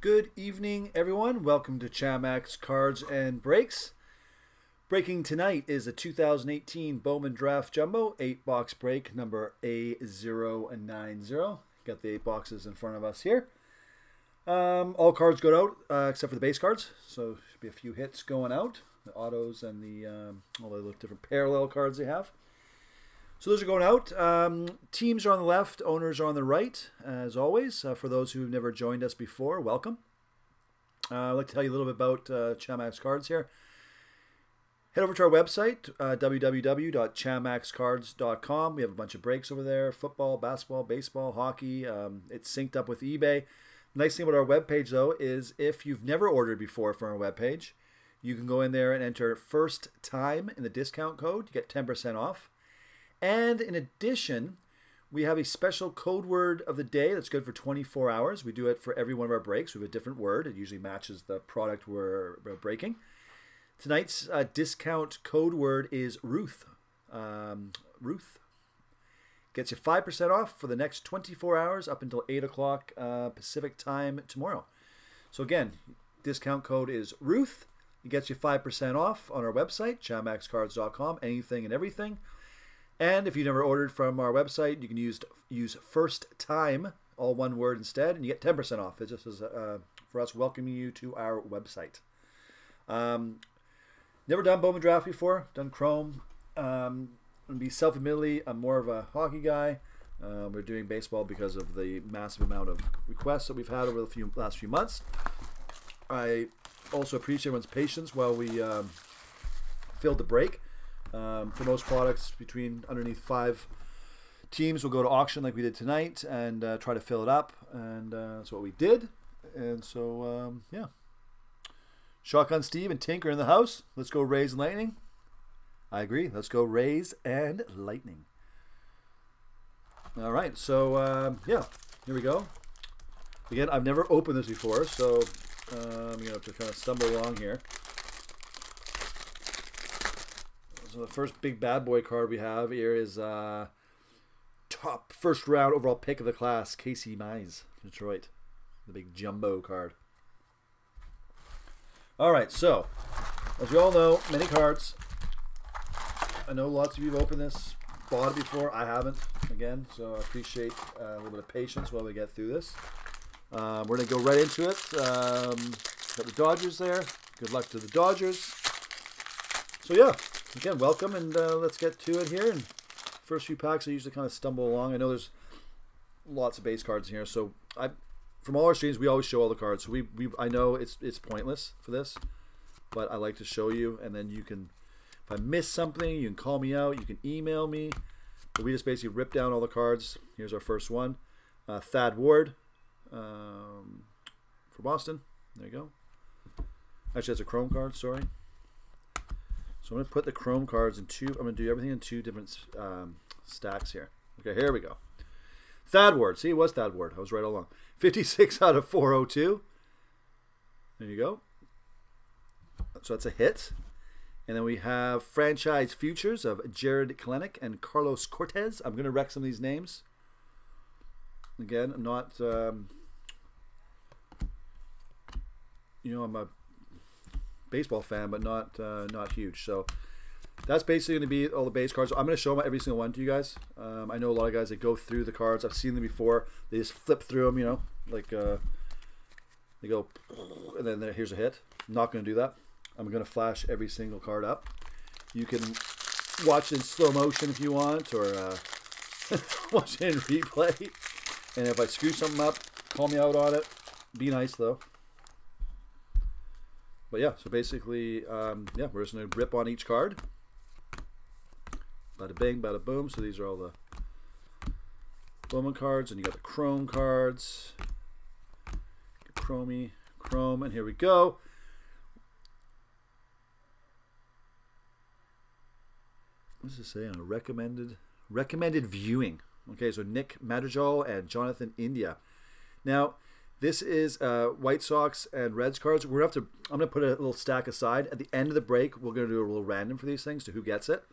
Good evening, everyone. Welcome to Chamax Cards and Breaks. Breaking tonight is a 2018 Bowman Draft Jumbo 8-box break number A090. Got the 8 boxes in front of us here. All cards go out except for the base cards, so should be a few hits going out. The autos and all the different parallel cards they have. So those are going out. Teams are on the left, owners are on the right, as always. For those who've never joined us before, welcome. I'd like to tell you a little bit about Chamax Cards here. Head over to our website, www.chamaxcards.com. We have a bunch of breaks over there: football, basketball, baseball, hockey. It's synced up with eBay. The nice thing about our webpage, though, is if you've never ordered before from our webpage, you can go in there and enter first time in the discount code. You get 10% off. And in addition, we have a special code word of the day that's good for 24 hours. We do it for every one of our breaks. We have a different word. It usually matches the product we're breaking. Tonight's discount code word is Ruth. Ruth gets you 5% off for the next 24 hours up until 8 o'clock Pacific time tomorrow. So again, discount code is Ruth. It gets you 5% off on our website, chamaxcards.com, anything and everything. And if you never ordered from our website, you can use first time, all one word instead, and you get 10% off. It just is for us welcoming you to our website. Never done Bowman Draft before, done Chrome. To be self-admittedly, I'm more of a hockey guy. We're doing baseball because of the massive amount of requests that we've had over the last few months. I also appreciate everyone's patience while we filled the break. For most products, underneath 5 teams, we'll go to auction like we did tonight and try to fill it up, and that's what we did. And so, yeah. Shotgun Steve and Tinker in the house. Let's go Rays and Lightning. I agree. Let's go Rays and Lightning. All right, so, yeah, here we go. Again, I've never opened this before, so I'm going to have to kind of stumble along here. So the first big bad boy card we have here is top first round overall pick of the class, Casey Mize, Detroit. The big jumbo card. All right, so as we all know, many cards. I know lots of you have opened this, bought it before. I haven't, again, so I appreciate a little bit of patience while we get through this. We're going to go right into it. Got the Dodgers there. Good luck to the Dodgers. So yeah. Again, welcome, and let's get to it here. And first few packs, I usually kind of stumble along. I know there's lots of base cards in here, so from all our streams, we always show all the cards. So I know it's pointless for this, but I like to show you, and then you can, if I miss something, you can call me out, you can email me. But we just basically rip down all the cards. Here's our first one, Thad Ward for Boston. There you go. Actually, that's a Chrome card. Sorry. So I'm going to put the Chrome cards in I'm going to do everything in 2 different stacks here. Okay, here we go. Thad Ward. See, it was Thad Ward. I was right all along. 56 out of 402. There you go. So that's a hit. And then we have franchise futures of Jared Kelenic and Carlos Cortez. I'm going to wreck some of these names. Again, I'm not, I'm a baseball fan, but not huge. So that's basically going to be all the base cards. I'm going to show them every single one to you guys. I know a lot of guys that go through the cards. I've seen them before. They just flip through them, like they go, and then here's a hit. I'm not going to do that. I'm going to flash every single card up. You can watch it in slow motion if you want, or watch it in replay. And if I screw something up, call me out on it. Be nice though. But yeah, so basically, yeah, we're just going to rip on each card. Bada bing, bada boom. So these are all the Bowman cards, and you got the Chrome cards. Chromey, Chrome, and here we go. What does it say on a recommended viewing? Okay, so Nick Madrigal and Jonathan India. Now, this is White Sox and Reds cards. I'm going to put a little stack aside. At the end of the break, we're going to do a little random for these things to who gets it.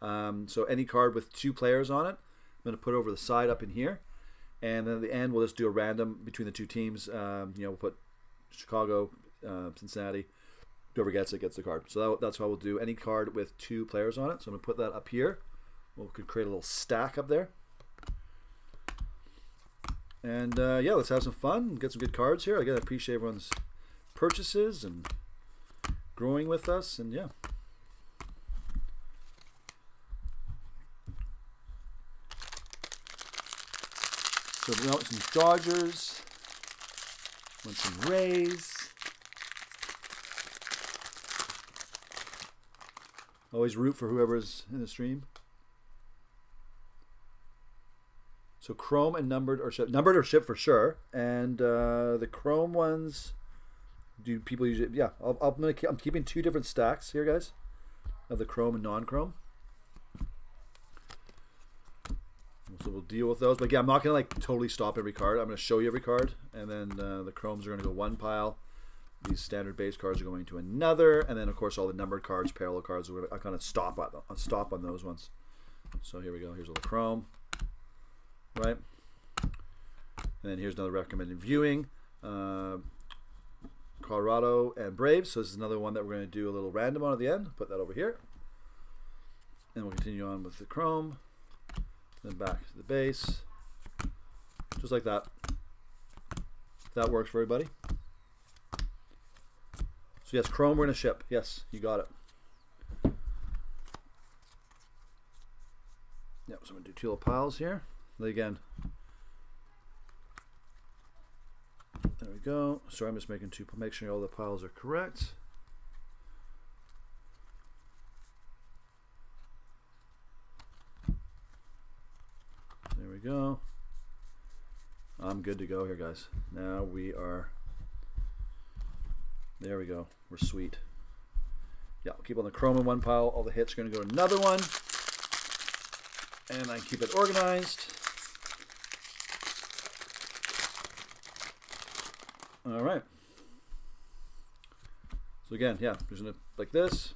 So any card with 2 players on it, I'm going to put over the side up in here. And then at the end, we'll just do a random between the 2 teams. We'll put Chicago, Cincinnati. Whoever gets it gets the card. So that's how we'll do any card with 2 players on it. So I'm going to put that up here. We could create a little stack up there. And yeah, let's have some fun and get some good cards here. Again, I appreciate everyone's purchases and growing with us. And yeah. So we want some Dodgers. Want some Rays. Always root for whoever's in the stream. So chrome and numbered or shipped. Numbered or shipped for sure. And the chrome ones, do people usually? Yeah, I'm keeping 2 different stacks here, guys, of the chrome and non-chrome. So we'll deal with those. But yeah, I'm not gonna like totally stop every card. I'm gonna show you every card, and then the chromes are gonna go one pile. These standard base cards are going to another, and then of course all the numbered cards, parallel cards. I kind of stop on those ones. So here we go. Here's all the chrome, right? And then here's another recommended viewing. Colorado and Braves. So this is another one that we're going to do a little random on at the end. Put that over here, and we'll continue on with the chrome. Then back to the base, just like that. If that works for everybody. So yes, chrome we're going to ship. Yes, you got it. Yeah, so I'm going to do 2 little piles here. And again, there we go. Sorry, I'm just making 2, make sure all the piles are correct. There we go. I'm good to go here, guys. Now we are... There we go. We're sweet. Yeah, I'll keep on the chrome in one pile. All the hits are going to go to another one. And I keep it organized. All right. So again, yeah, there's going to like this.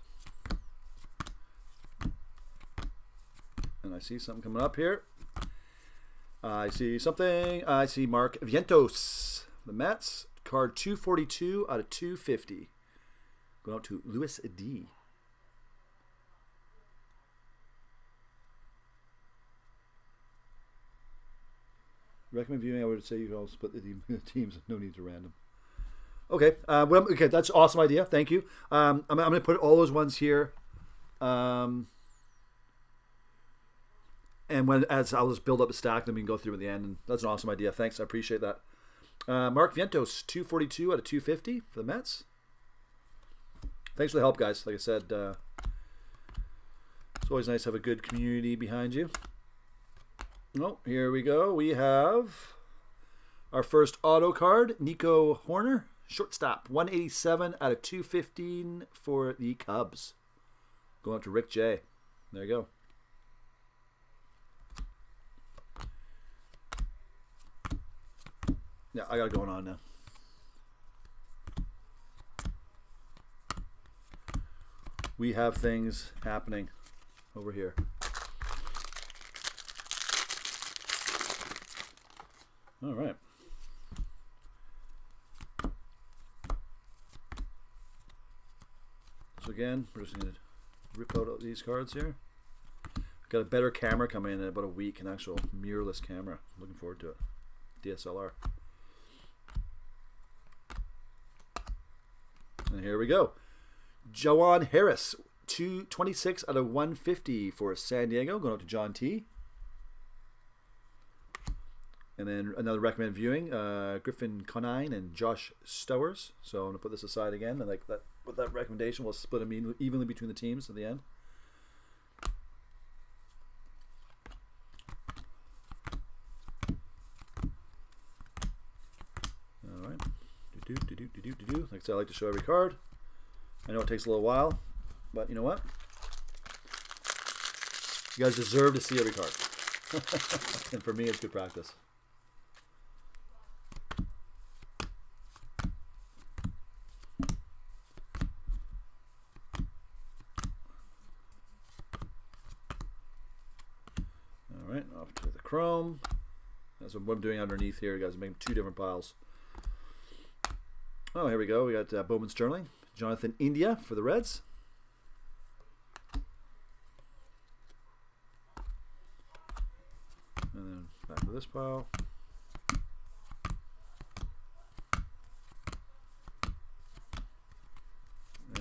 And I see something coming up here. I see something. I see Mark Vientos, the Mets. Card 242 out of 250. Going out to Louis D. Recommend viewing. I would say you can all split the teams. No need to random. Okay. Well, okay, that's an awesome idea. Thank you. I'm going to put all those ones here. And as I'll just build up a stack, then we can go through at the end. And that's an awesome idea. Thanks. I appreciate that. Mark Vientos, 242 out of 250 for the Mets. Thanks for the help, guys. Like I said, it's always nice to have a good community behind you. Oh, here we go. We have our first auto card, Nico Horner, shortstop, 187 out of 215 for the Cubs. Going up to Rick J. There you go. Yeah, I got it going on now. We have things happening over here. All right. So again, we're just going to rip out these cards here. Got a better camera coming in about a week, an actual mirrorless camera. Looking forward to it. DSLR. And here we go. Joan Harris, 226 out of 150 for San Diego, going out to John T. And then another recommended viewing, Griffin Conine and Josh Stowers. So I'm going to put this aside again, and like that with that recommendation, we'll split them evenly between the teams at the end. All right. Like I said, I like to show every card. I know it takes a little while, but you know what? You guys deserve to see every card. And for me, it's good practice. All right, off to the chrome. That's what I'm doing underneath here, guys. I'm making 2 different piles. Oh, here we go. We got Bowman Sterling, Jonathan India for the Reds. And then back to this pile.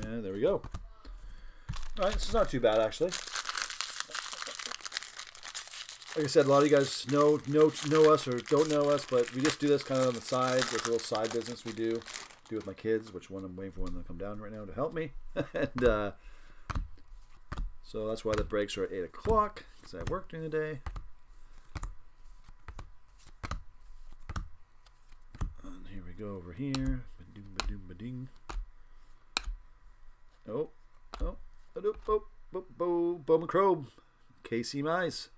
And there we go. All right, this is not too bad, actually. Like I said, a lot of you guys know us or don't know us, but we just do this kind of on the side. There's a little side business we do with my kids, which one I'm waiting for one to come down right now to help me. And so that's why the breaks are at 8 o'clock, because I work during the day. And here we go over here. Ba-doom, ba-doom, ba-ding. Bowman Crow, Casey Mize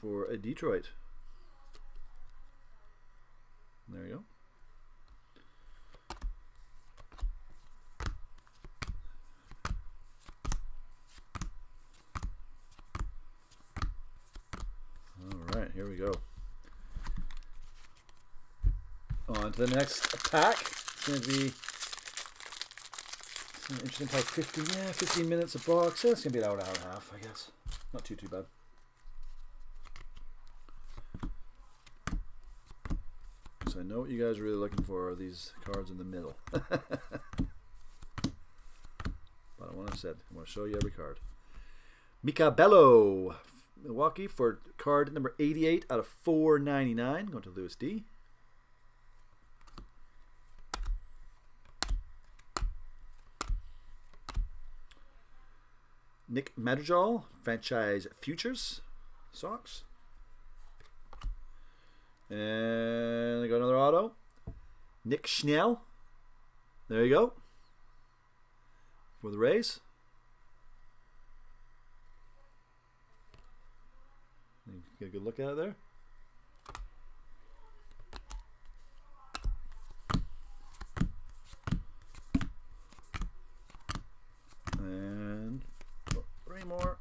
for a Detroit. There you go. All right, here we go. On to the next pack. It's going to be an interesting pack. 15 minutes a box. Yeah, it's going to be an hour and a half, I guess. Not too bad. So I know what you guys are really looking for are these cards in the middle. But I want to show you every card. Mika Bello, Milwaukee for card number 88 out of 499. Going to Lewis D. Nick Madrigal, Franchise Futures, Sox. And I got another auto. Nick Schnell. There you go. For the Rays. Get a good look at it there. And three more.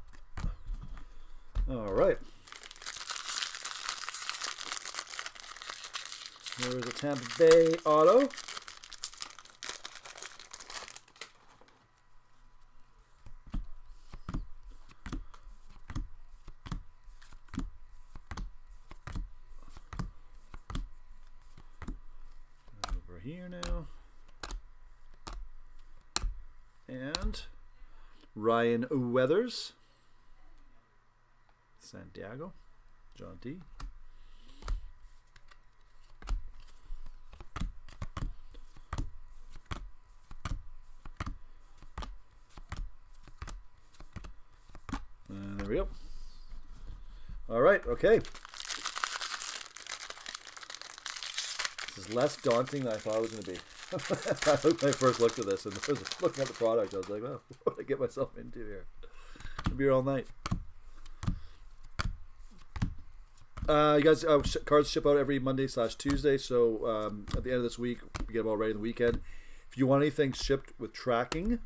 All right. There's a Tampa Bay auto. Over here now. And Ryan Weathers. Santiago. John T. There we go. All right, okay. This is less daunting than I thought it was going to be. When I first looked at this and was looking at the product, I was like, oh, what did I get myself into here? I'll be here all night. You guys, cards ship out every Monday/Tuesday, so at the end of this week, we get them all ready in the weekend. If you want anything shipped with tracking,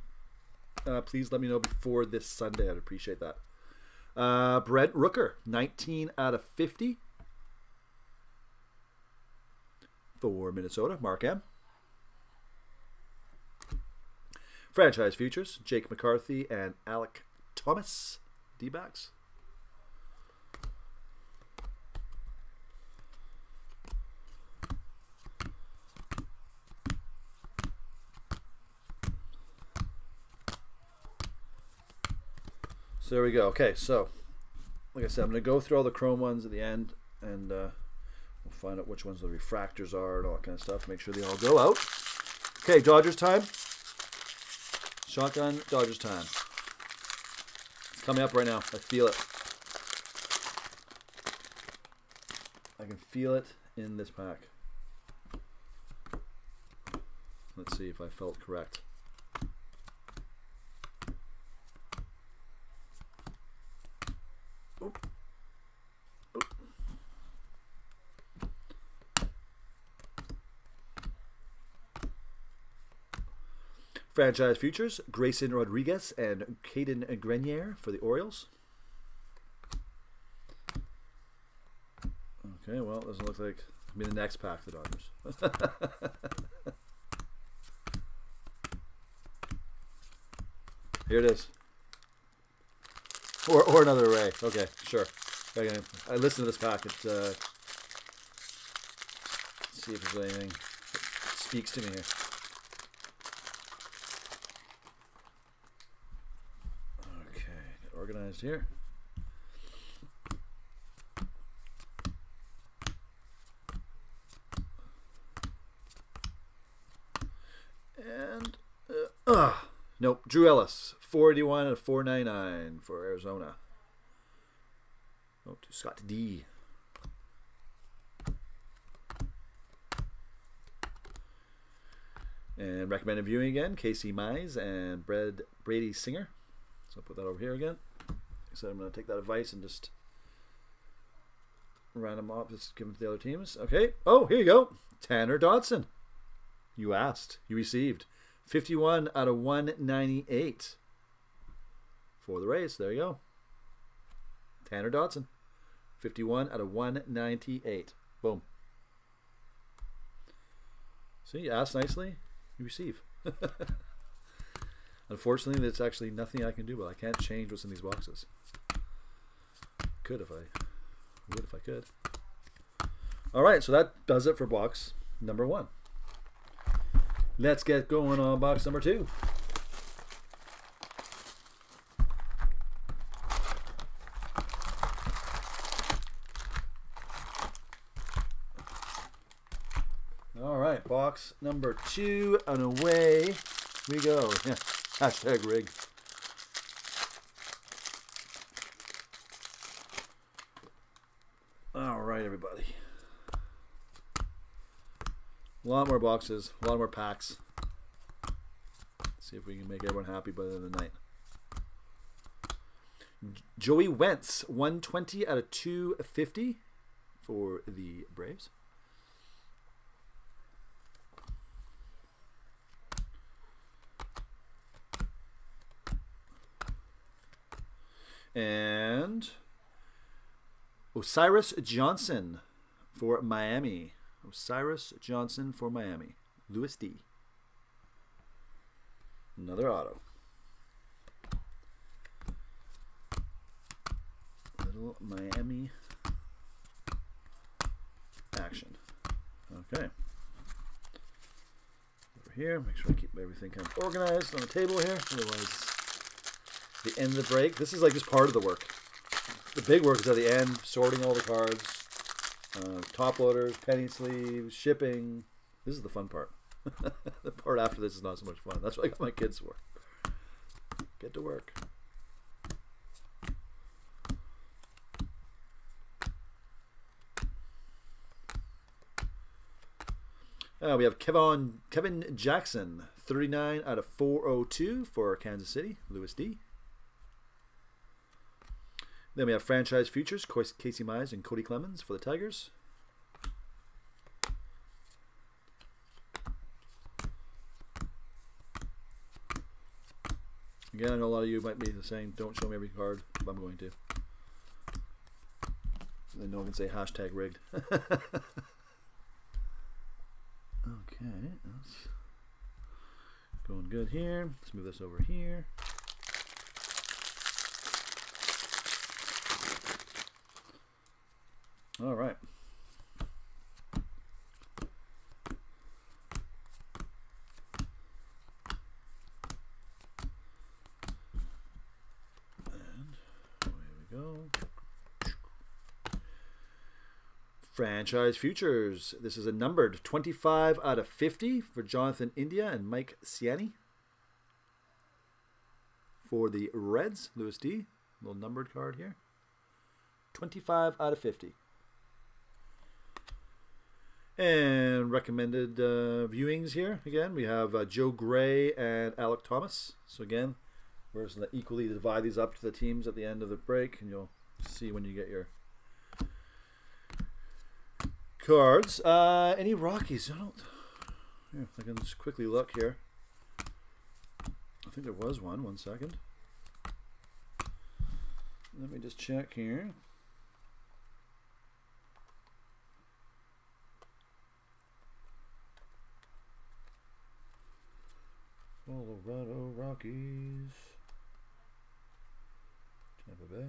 please let me know before this Sunday. I'd appreciate that. Brent Rooker, 19 out of 50 for Minnesota. Mark M. Franchise Futures, Jake McCarthy and Alec Thomas, D-backs. So there we go. Okay, so like I said, I'm going to go through all the chrome ones at the end, and we'll find out which ones the refractors are and all that kind of stuff. Make sure they all go out. Okay, Dodgers time. Shotgun Dodgers time. It's coming up right now. I feel it. I can feel it in this pack. Let's see if I felt correct. Oop. Oop. Franchise Futures, Grayson Rodriguez and Caden Grenier for the Orioles. Okay, well, doesn't look like I mean, the next pack, the Dodgers. Here it is. Or another array. Okay, sure. Okay, I listened to this packet. See if there's anything that speaks to me here. Okay, get organized here. And nope, Drew Ellis, 481 and a 499 for Arizona. Oh, to Scott D. And recommended viewing again, Casey Mize and Brady Singer. So I'll put that over here again. So I'm going to take that advice and just round them off, just give them to the other teams. Okay. Oh, here you go. Tanner Dodson. You asked. You received. 51 out of 198 for the Rays. There you go. Tanner Dodson. 51 out of 198. Boom. See, you asked nicely, you receive. Unfortunately, there's actually nothing I can do, but I can't change what's in these boxes. Could if I would if I could. All right, so that does it for box number 1. Let's get going on box number 2. All right, box number 2, and away we go. Yeah, hashtag rig. All right, everybody. A lot more boxes, a lot more packs. Let's see if we can make everyone happy by the end of the night. Joey Wentz, 120 out of 250 for the Braves. And Osiris Johnson for Miami. Osiris Johnson for Miami. Louis D. Another auto. Little Miami action. Okay. Over here, make sure I keep everything kind of organized on the table here. Otherwise, the end of the break. This is like just part of the work. The big work is at the end, sorting all the cards. Top loaders, penny sleeves, shipping. This is the fun part. The part after this is not so much fun. That's what I got my kids for. Get to work. We have Kevin Jackson, 39 out of 402 for Kansas City, Louis D. Then we have Franchise Futures, Casey Mize and Cody Clemens for the Tigers. Again, I know a lot of you might be saying, don't show me every card, but I'm going to. So then no one can say hashtag rigged. Okay, that's going good here. Let's move this over here. All right. And away we go. Franchise Futures. This is a numbered 25 out of 50 for Jonathan India and Mike Ciani. For the Reds, Louis D. Little numbered card here. 25 out of 50. And recommended viewings here. Again, we have Joe Gray and Alec Thomas. So again, we're just going to equally divide these up to the teams at the end of the break, and you'll see when you get your cards. Any Rockies? Yeah, I can just quickly look here. I think there was one. 1 second. Let me just check here. Colorado Rockies. Tampa Bay.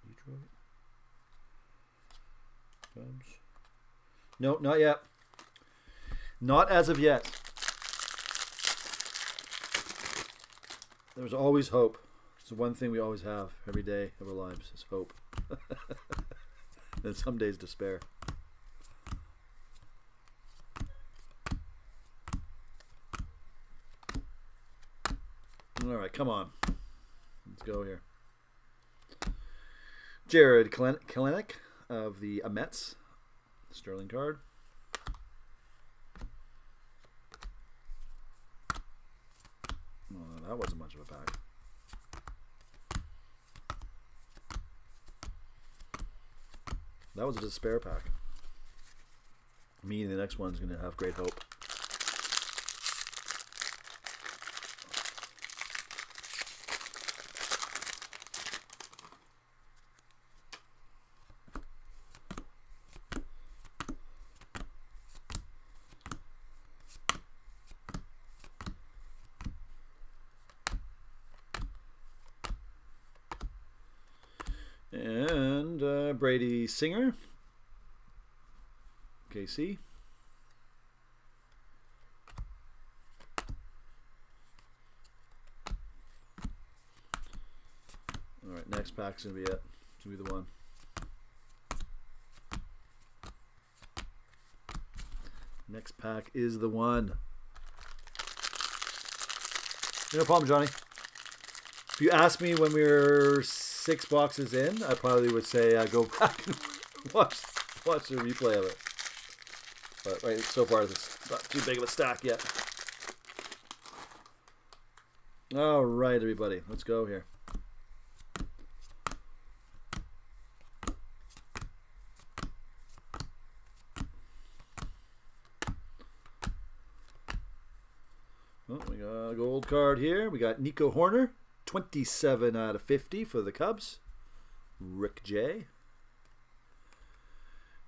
Detroit. Cubs. No, not yet. Not as of yet. There's always hope. It's the one thing we always have every day of our lives is hope. And some days despair. All right, come on. Let's go here. Jared Kelenic of the Mets. Sterling card. Oh, that wasn't much of a pack. That was a despair pack. Meaning the next one's going to have great hope. And Brady Singer, KC. All right, next pack's gonna be it. It's gonna be the one. Next pack is the one. No problem, Johnny. If you asked me when we were 6 boxes in, I probably would say go back and watch the replay of it. But right, so far it's not too big of a stack yet. All right, everybody, let's go here. Oh, we got a gold card here. We got Nico Horner. 27 out of 50 for the Cubs. Rick J.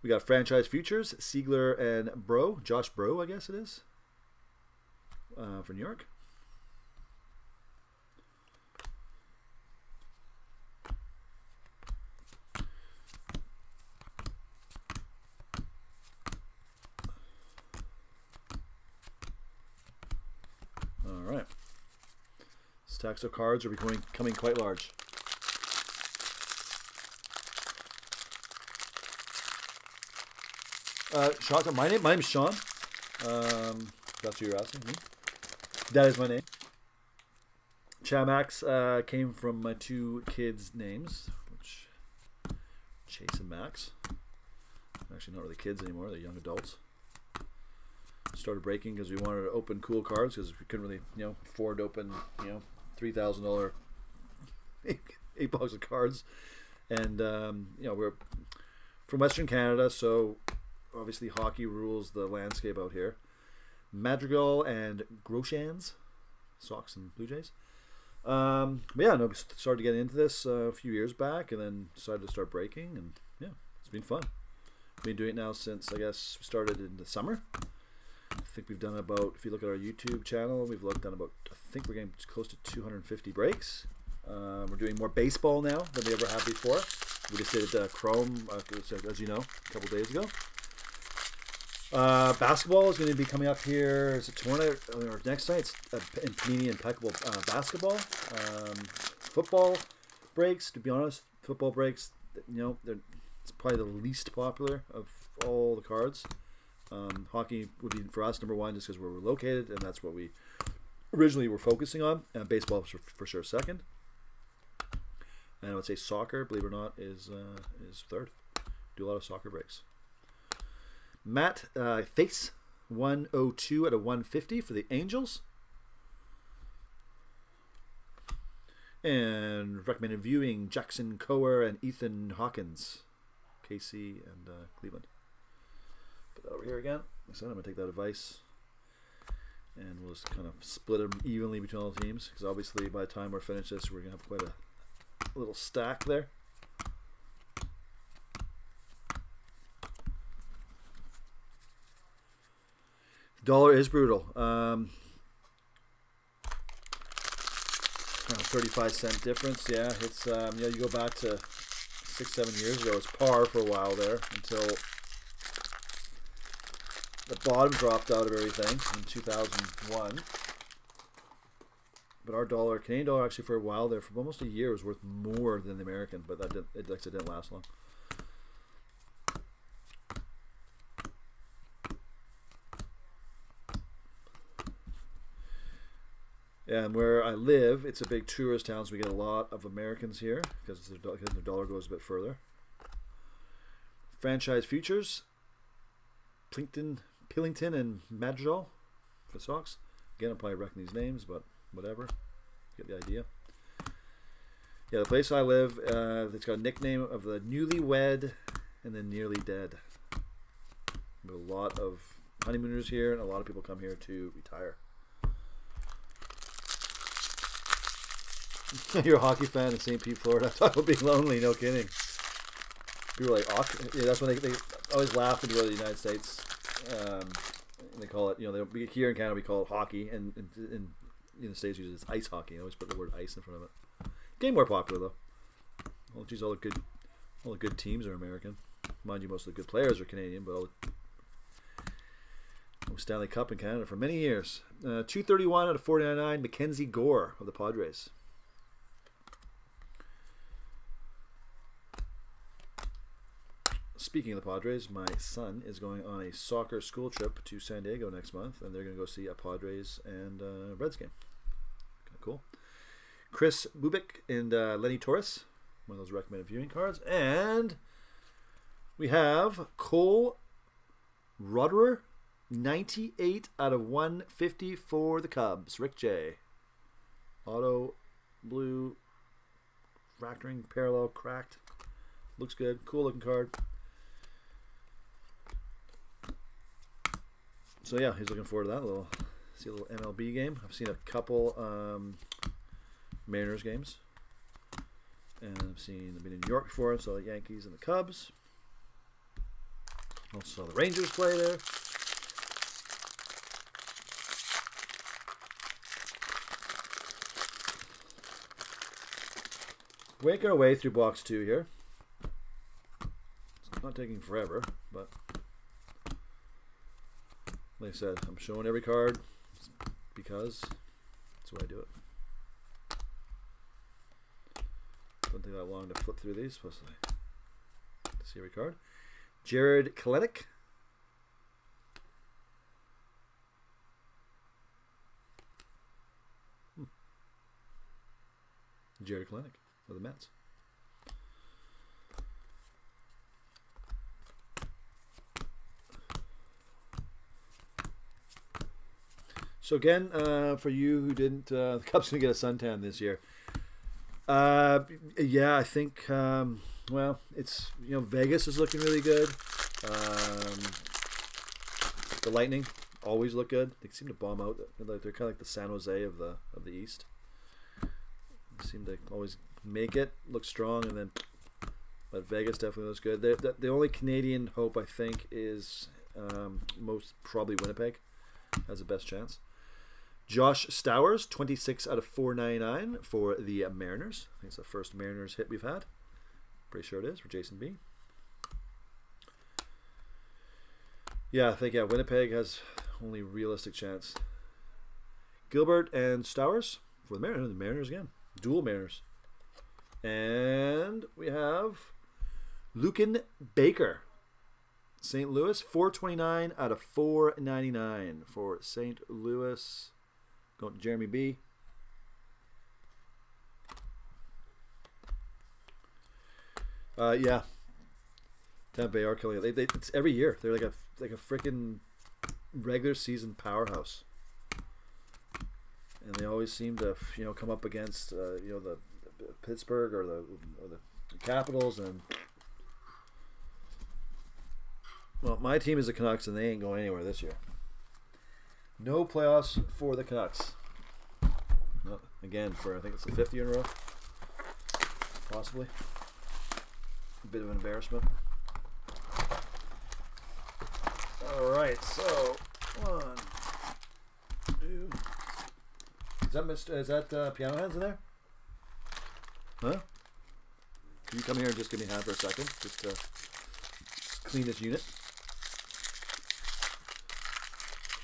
We got franchise futures, Siegler and Bro, Josh Bro, I guess it is, for New York. All right. Stacks of cards are becoming quite large. Sean, my name's Sean. That's what you're asking me. That is my name. Chamax came from my 2 kids' names, which Chase and Max. Actually, not really kids anymore; they're young adults. Started breaking because we wanted to open cool cards because we couldn't really, afford to open, $3,000 8 box of cards, and we're from Western Canada, so obviously hockey rules the landscape out here. Madrigal and Groshans, Sox and Blue Jays. But yeah, no, we started to get into this a few years back, and then decided to start breaking, and yeah, it's been fun. Been doing it now since I guess we started in the summer. I think we've done about, if you look at our YouTube channel, we've done about, I think we're getting close to 250 breaks. We're doing more baseball now than we ever have before. We just did Chrome, as you know, a couple days ago. Basketball is going to be coming up here. Is it tomorrow or next night? It's in Panini Impeccable Basketball. Football breaks, to be honest, football breaks, it's probably the least popular of all the cards. Hockey would be for us number 1 just because where we're located, and that's what we originally were focusing on. Baseball for sure second. And I would say soccer, believe it or not, is third. Do a lot of soccer breaks. Matt Face 102 out of 150 for the Angels. And recommended viewing Jackson Coer and Ethan Hawkins, KC and Cleveland. Put that over here again. Like I said, I'm going to take that advice, and we'll just kind of split them evenly between all the teams, because obviously by the time we're finished this, we're going to have quite a little stack there. Dollar is brutal. 35-cent difference. Yeah, it's you go back to 6-7 years ago. It's par for a while there until the bottom dropped out of everything in 2001. But our dollar, Canadian dollar, actually for a while there, for almost a year, was worth more than the American. But it didn't last long. And where I live, it's a big tourist town, so we get a lot of Americans here because the dollar goes a bit further. Franchise futures, Pillington and Madrigal for Sox. Again, I probably reckon these names, but whatever. Get the idea. Yeah, the place I live, it's got a nickname of the newlywed and the nearly dead. We have a lot of honeymooners here, and a lot of people come here to retire. You're a hockey fan in St. Pete, Florida. Talk about being lonely, no kidding. People are like, yeah, that's when they always laugh when you go to the United States. And they call it, here in Canada we call it hockey, and in the States usually it's ice hockey. I always put the word ice in front of it. Game more popular though. Well, geez, all the good teams are American. Mind you, most of the good players are Canadian, but all the Stanley Cup in Canada for many years. 231 out of 499, Mackenzie Gore of the Padres. Speaking of the Padres, my son is going on a soccer school trip to San Diego next month, and they're going to go see a Padres and Reds game. Kind of cool. Chris Bubik and Lenny Torres, one of those recommended viewing cards. And we have Cole Roderer, 98 out of 150 for the Cubs. Rick J. Auto, blue, fracturing, parallel, cracked. Looks good. Cool looking card. So yeah, he's looking forward to that. See a little MLB game. I've seen a couple Mariners games, and I've been in New York before. So the Yankees and the Cubs. Also saw the Rangers play there. Making our way through box 2 here. It's not taking forever, but like I said, I'm showing every card because that's why I do it. Doesn't take that long to flip through these, supposed to see every card. Jared Kelenic. Jared Kelenic of the Mets. So again, for you who didn't, the Cubs gonna get a suntan this year. Yeah, I think. Well, it's Vegas is looking really good. The Lightning always look good. They seem to bomb out. They're kind of like the San Jose of the East. They seem to always make it look strong, and then but Vegas definitely looks good. The only Canadian hope I think is most probably Winnipeg has the best chance. Josh Stowers, 26 out of 499 for the Mariners. I think it's the first Mariners hit we've had. Pretty sure it is for Jason B. Yeah, I think Winnipeg has only realistic chance. Gilbert and Stowers for the Mariners. The Mariners again. Dual Mariners. And we have Lucan Baker. St. Louis, 429 out of 499 for St. Louis. Going to Jeremy B. Yeah. Tampa Bay are killing it. It's every year. They're like a freaking regular season powerhouse. And they always seem to come up against the Pittsburgh or the Capitals, and well, my team is the Canucks, and they ain't going anywhere this year. No playoffs for the Canucks. No, again, for I think it's the 5th year in a row, possibly. A bit of an embarrassment. All right, so 1, 2. Is that piano hands in there? Huh? Can you come here and just give me a hand for a second? Just to clean this unit.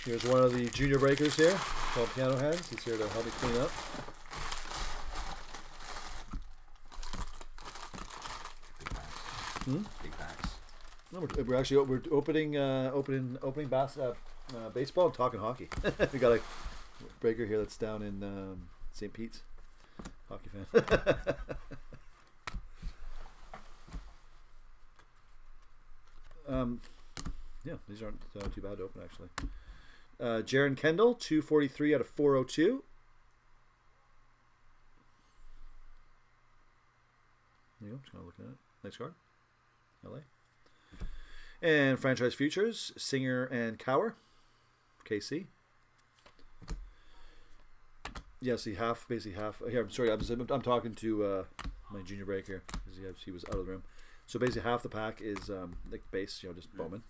Here's one of the junior breakers here, called Piano Hands. He's here to help me clean up. Big packs. No, we're opening baseball and talking hockey. We got a breaker here that's down in St. Pete's. Hockey fan. Yeah, these aren't too bad to open actually. Jaron Kendall, 243 out of 402. There you go, just kind of looking at it. Nice card. LA. And Franchise Futures, Singer and Cower, KC. Yeah, see basically half. Here, I'm sorry, I'm talking to my junior break here because he was out of the room. So basically half the pack is like base, just Bowman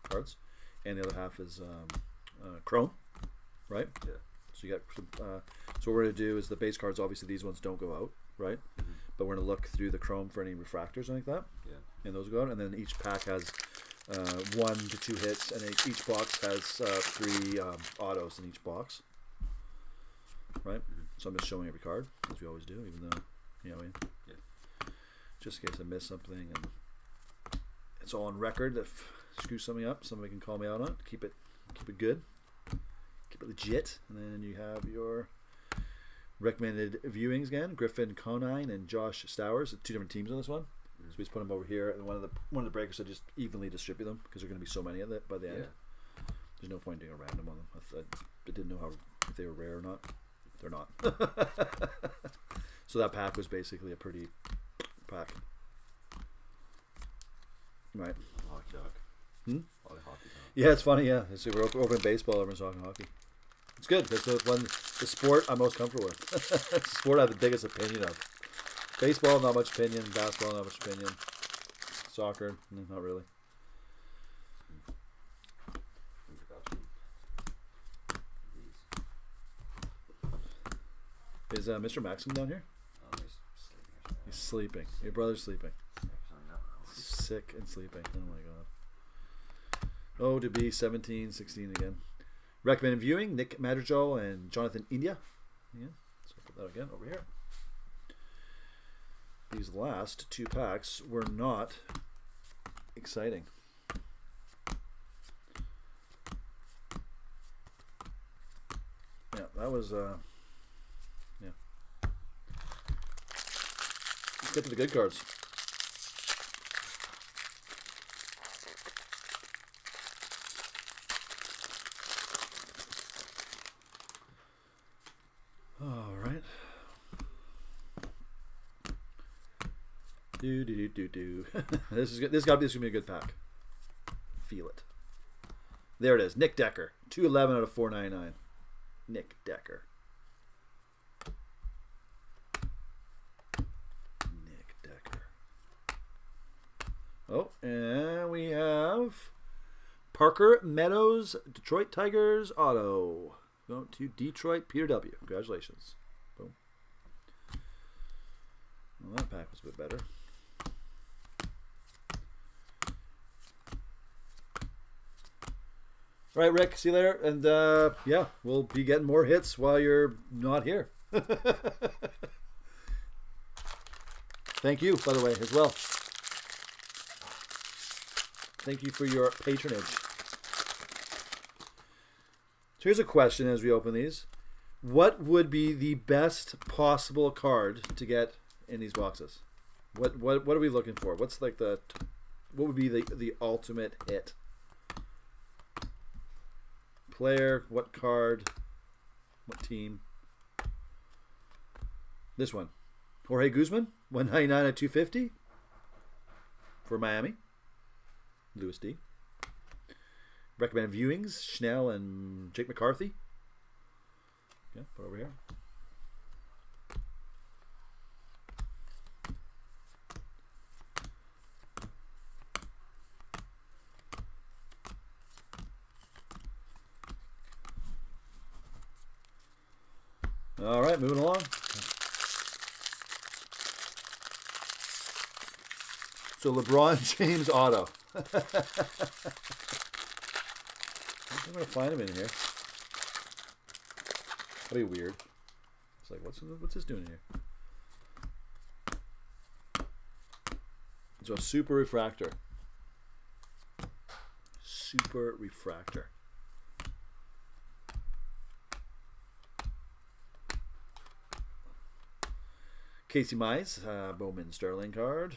cards, and the other half is Chrome, right? Yeah. So you got so what we're gonna do is the base cards. Obviously, these ones don't go out, right? Mm-hmm. But we're gonna look through the Chrome for any refractors or anything like that. Yeah. And those go out, and then each pack has 1 to 2 hits, and each box has 3 autos in each box, right? Mm-hmm. So I'm just showing every card as we always do, even though yeah. Just in case I miss something, and it's all on record. If I screw something up, somebody can call me out on it. Keep it good, keep it legit. And then you have your recommended viewings again: Griffin Conine and Josh Stowers. 2 different teams on this one. So we just put them over here, and one of the breakers to just evenly distribute them because there are going to be so many of it by the end. Yeah. There's no point doing a random on them. I didn't know if they were rare or not. They're not. So that pack was basically a pretty pack. Right. Hockey talk. All the hockey talk. Yeah, it's funny. Yeah, so we're opening baseball. Everyone's talking hockey. It's good. That's the sport I'm most comfortable with. The sport I have the biggest opinion of. Baseball, not much opinion. Basketball, not much opinion. Soccer, not really. Is Mr. Maxim down here? Oh, he's sleeping. He's sleeping. Your brother's sleeping. Sick and sleeping. Oh my god. Oh, to be 17, 16 again. Recommended viewing: Nick Madrigal and Jonathan India. Yeah, so put that again over here. These last 2 packs were not exciting. Yeah, that was yeah. Let's get to the good cards. All right. This is good. This gonna be a good pack. Feel it. There it is. Nick Decker, 211 out of 499. Nick Decker. Nick Decker. Oh, and we have Parker Meadows, Detroit Tigers auto. Going to Detroit, Peter W. Congratulations. Boom. Well, that pack was a bit better. All right, Rick, see you later. And yeah, we'll be getting more hits while you're not here. Thank you, by the way, as well. Thank you for your patronage. So here's a question as we open these. What would be the best possible card to get in these boxes? What are we looking for? What's like what would be the ultimate hit? Player, what card, what team? This one. Jorge Guzman, 199 at 250 for Miami. Louis D. Recommended viewings, Schnell and Jake McCarthy. Yeah, put over here. All right, moving along. So LeBron James auto. I'm gonna find him in here. That'd be weird. It's like, what's this doing here? So a super refractor. Super refractor. Casey Mize, Bowman Sterling card.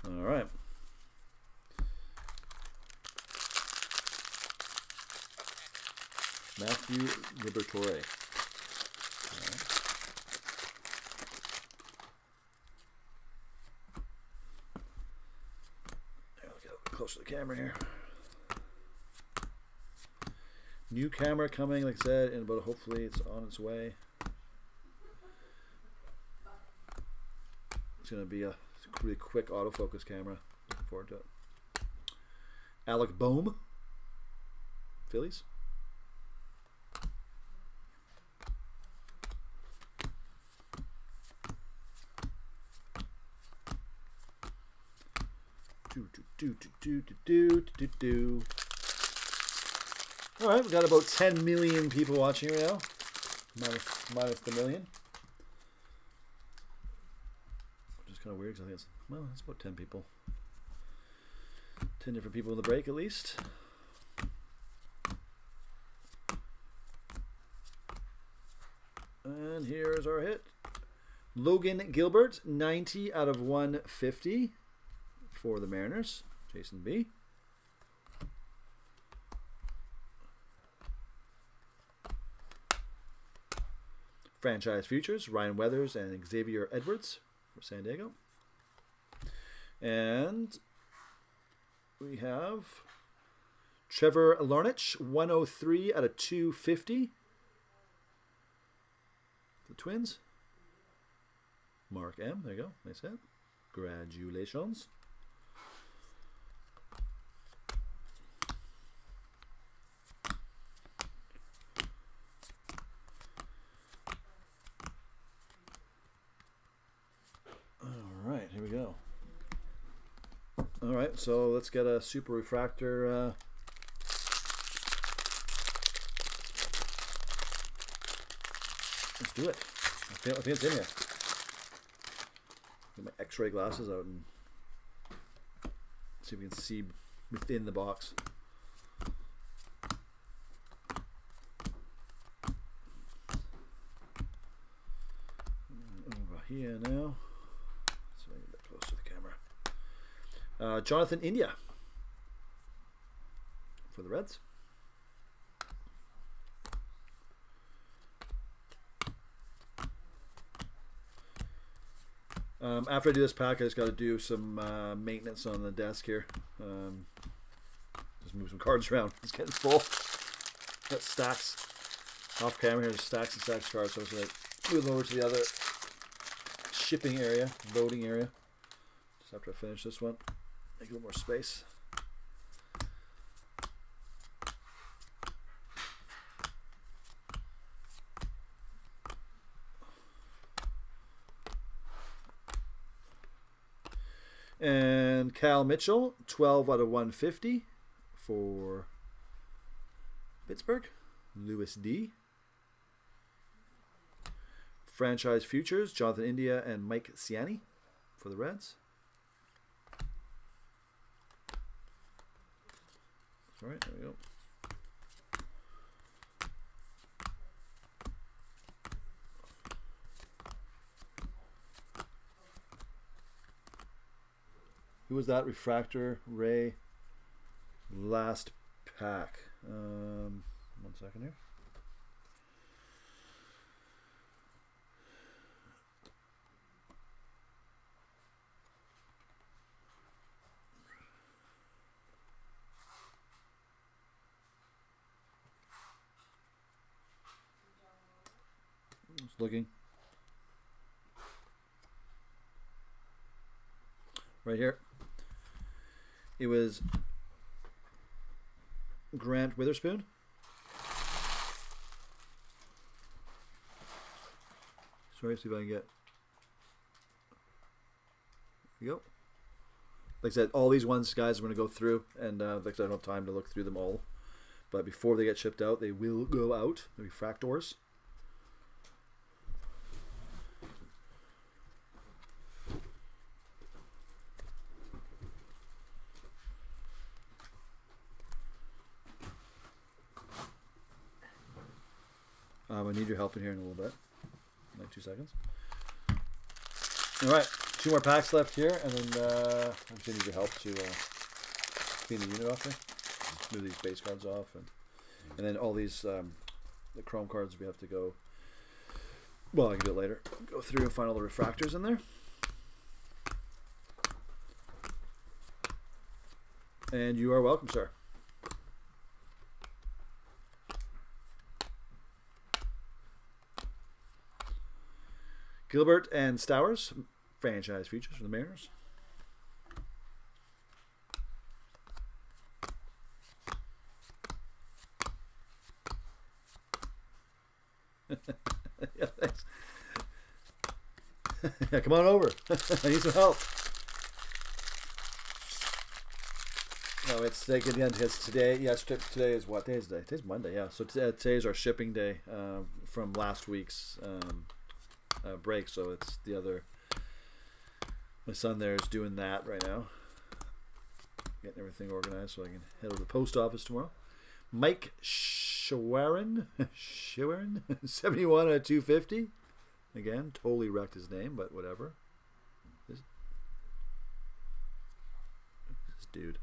All right. Matthew Liberatore. Close to the camera here. New camera coming, like I said, in about, hopefully it's on its way. It's going to be a really quick autofocus camera. Looking forward to it. Alec Bohm, Phillies. All right, we've got about 10 million people watching right now, minus the million, which is kind of weird because I think it's about 10 people, 10 different people in the break at least. And here's our hit: Logan Gilbert, 90 out of 150. For the Mariners, Jason B. Franchise Futures, Ryan Weathers and Xavier Edwards for San Diego. And we have Trevor Larnach, 103 out of 250. The Twins. Mark M, there you go, nice hit. Congratulations. Here we go. All right, so let's get a super refractor. Let's do it. I think it's in here. Get my X-ray glasses out and see if we can see within the box. Over here now. Jonathan India for the Reds. After I do this pack, I just got to do some maintenance on the desk here. Just move some cards around. It's getting full. Got stacks off camera here. Just stacks and stacks of cards. So I was going to move over to the other shipping area, loading area. Just after I finish this one. Make a little more space. And Cal Mitchell, 12 out of 150 for Pittsburgh. Lewis D. Franchise Futures, Jonathan India and Mike Ciani for the Reds. All right, there we go. Who was that refractor? Ray. Last pack. 1 second here. Just looking. Right here It was Grant Witherspoon. Sorry, see if I can get. There you go. Like I said, all these ones, guys, I'm going to go through, and like I said, I don't have time to look through them all. But before they get shipped out, they will go out. They'll be Fractors. I need your help in here in a little bit. Like 2 seconds. All right, 2 more packs left here, and then I'm just need your help to clean the unit off here. Just move these base cards off, and then all these the chrome cards we have to go. Well, I can do it later. Go through and find all the refractors in there. And you are welcome, sir. Gilbert and Stowers, franchise features for the Mariners. Yeah, thanks. Yeah, come on over. I need some help. No, it's like at the end. It's today. Yes, today is what day is today? Today's Monday. Yeah, so today is our shipping day from last week's break. So it's the other. My son there is doing that right now, getting everything organized so I can head over to the post office tomorrow. Mike Shawarin, 71 out of 250. Again, totally wrecked his name, but whatever. This dude.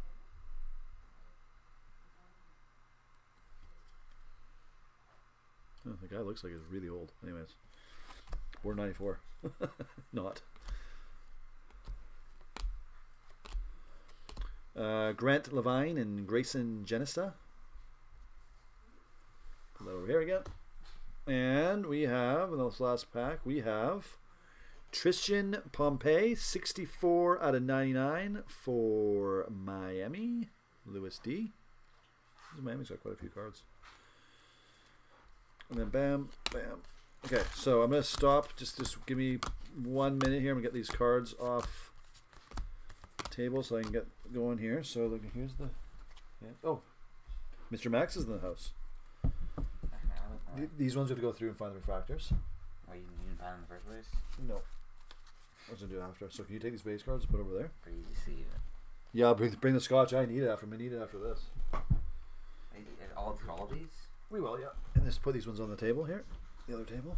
Oh, the guy looks like he's really old. Anyways, born 94. Not. Grant Levine and Grayson Genista. Put that over here again. And we have, in this last pack, we have Tristan Pompey, 64 out of 99 for Miami. Lewis D. Miami's got quite a few cards. And then bam, bam. Okay, so I'm going to stop. Just give me 1 minute here. I'm going to get these cards off the table so I can get going here. So look, here's the... Yeah. Oh, Mr. Max is in the house. These ones we have to go through and find the refractors. Oh, you didn't find them in the first place? No. I was going to do it after. So can you take these base cards and put over there? Pretty easy to see it. Yeah, I'll bring the scotch. I need it after. I need it after this. All these? We will, yeah. And just put these ones on the table here. The other table.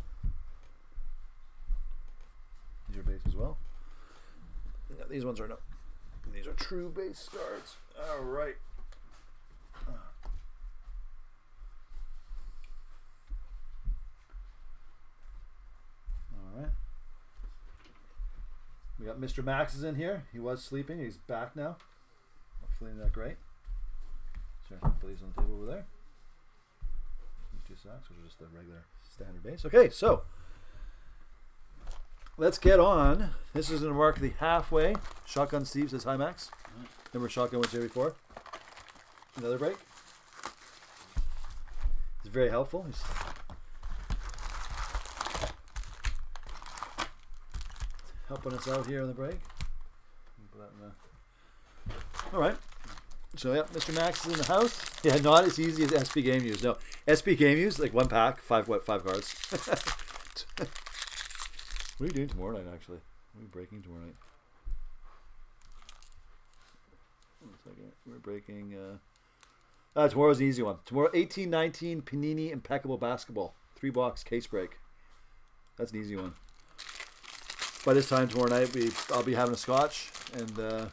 These are base as well. Yeah, these ones are no. These are true base cards. All right. All right. We got Mr. Max is in here. He was sleeping. He's back now. Not feeling that great. So put these on the table over there. These 2 sacks, which are just the regular standard base. Okay, so let's get on. This is going to mark the halfway. Shotgun Steve says hi, Max. Remember Shotgun was here before. Another break. He's very helpful. He's helping us out here on the break. Put that in the... All right. So yeah, Mr. Max is in the house. Yeah, not as easy as SP Game Use. No, SP Game Use like 1 pack, 5 cards. What are you doing tomorrow night? Actually, what are we breaking tomorrow night? 1 second. We're breaking. Tomorrow's an easy one. Tomorrow, 18-19 Panini Impeccable Basketball 3-box case break. That's an easy one. By this time tomorrow night, I'll be having a scotch and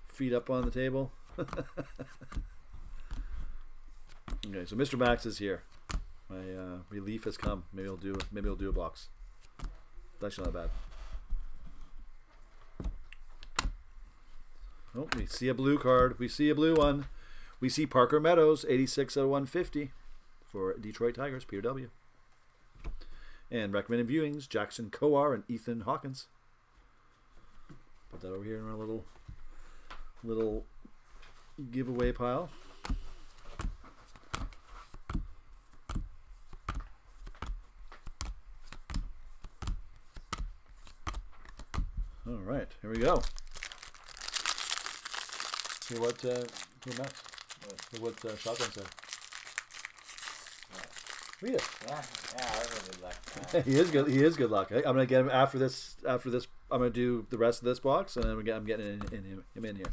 feet up on the table. Okay, so Mr. Max is here. My relief has come. Maybe I'll do a box. That's actually not bad. Oh, we see a blue card. We see a blue one. We see Parker Meadows, 86 out of 150 for Detroit Tigers, Peter W. And recommended viewings, Jackson Coar and Ethan Hawkins. Put that over here in our little little giveaway pile. All right, here we go. See what Max? What shotgun said? Read it. Yeah, I was good luck. He is good. He is good luck. I'm gonna get him after this. After this, I'm gonna do the rest of this box, and then I'm getting him in here.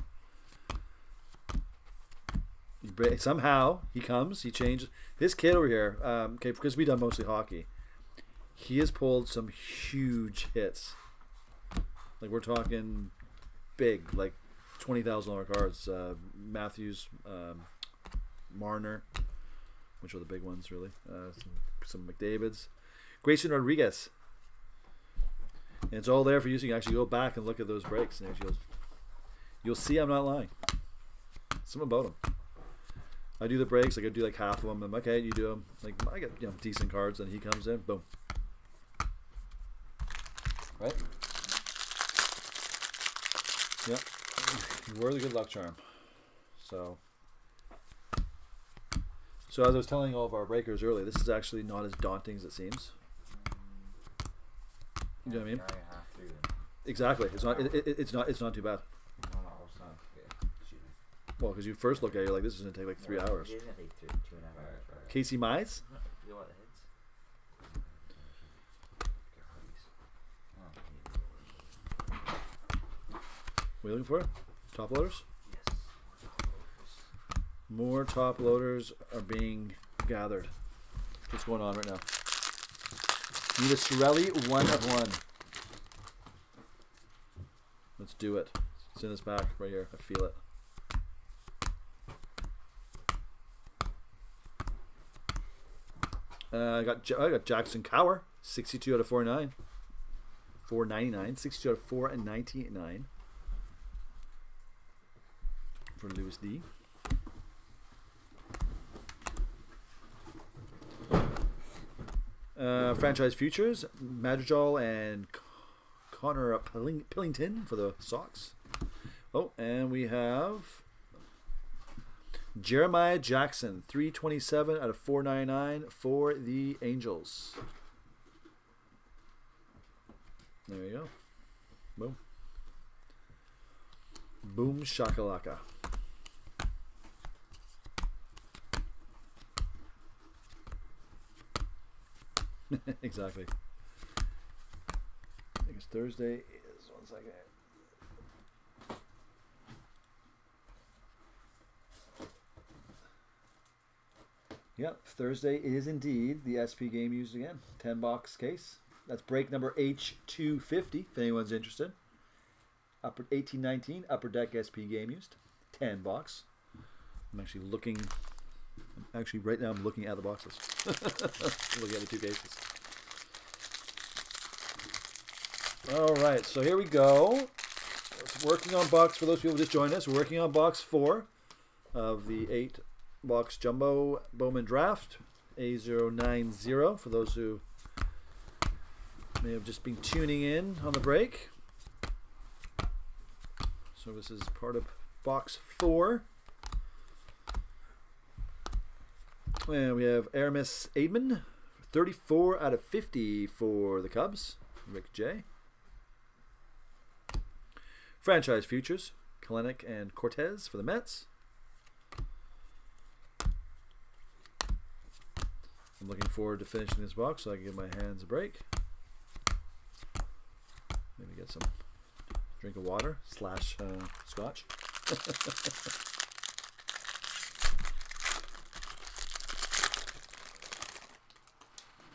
Somehow he comes. He changes. This kid over here. Okay, because we done mostly hockey. He has pulled some huge hits. Like we're talking big, like $20,000 cards. Matthews, Marner, which are the big ones, really. Some McDavids, Grayson Rodriguez, and it's all there for you. So you can actually go back and look at those breaks, and you'll see I'm not lying. Something about them. I do the breaks, like I do like half of them. I'm like, okay, you do them. Like I get decent cards, and he comes in, boom. Right? Yep. We're the good luck charm. So as I was telling all of our breakers earlier, this is actually not as daunting as it seems. You know what I mean? Exactly. It's not. It's not too bad. Well, because you first look at it, you're like, this is gonna take like 3 hours. It's gonna take 2.5 hours. Casey Mize. You want the hits? What are you looking for? Top loaders? Yes. More top loaders are being gathered. What's going on right now? Need a Sorelli 1 of 1. Let's do it. It's in this pack right here. I feel it. I got Jackson Cower, 62 out of 499, 62 out of 499 for Lewis D. Franchise Futures, Madrigal and Connor Pillington for the Sox. Oh, and we have Jeremiah Jackson, 327 out of 499 for the Angels. There you go. Boom. Boom shakalaka. Exactly. I think it's Thursday is 1 second. Yep, Thursday is indeed the SP game used again. 10-box case. That's break number H250, if anyone's interested. Upper 1819, Upper Deck SP game used. 10-box. I'm actually looking. Actually, right now I'm looking at the boxes. Looking at the 2 cases. All right, so here we go. Working on box, for those people who just joined us, we're working on box 4 of the 8-box Jumbo Bowman Draft. A090 for those who may have just been tuning in on the break. So this is part of box 4. And we have Aramis Aidman, 34 out of 50 for the Cubs. Rick J. Franchise Futures, Kalenic and Cortez for the Mets. I'm looking forward to finishing this box so I can give my hands a break. Maybe get some drink of water / scotch.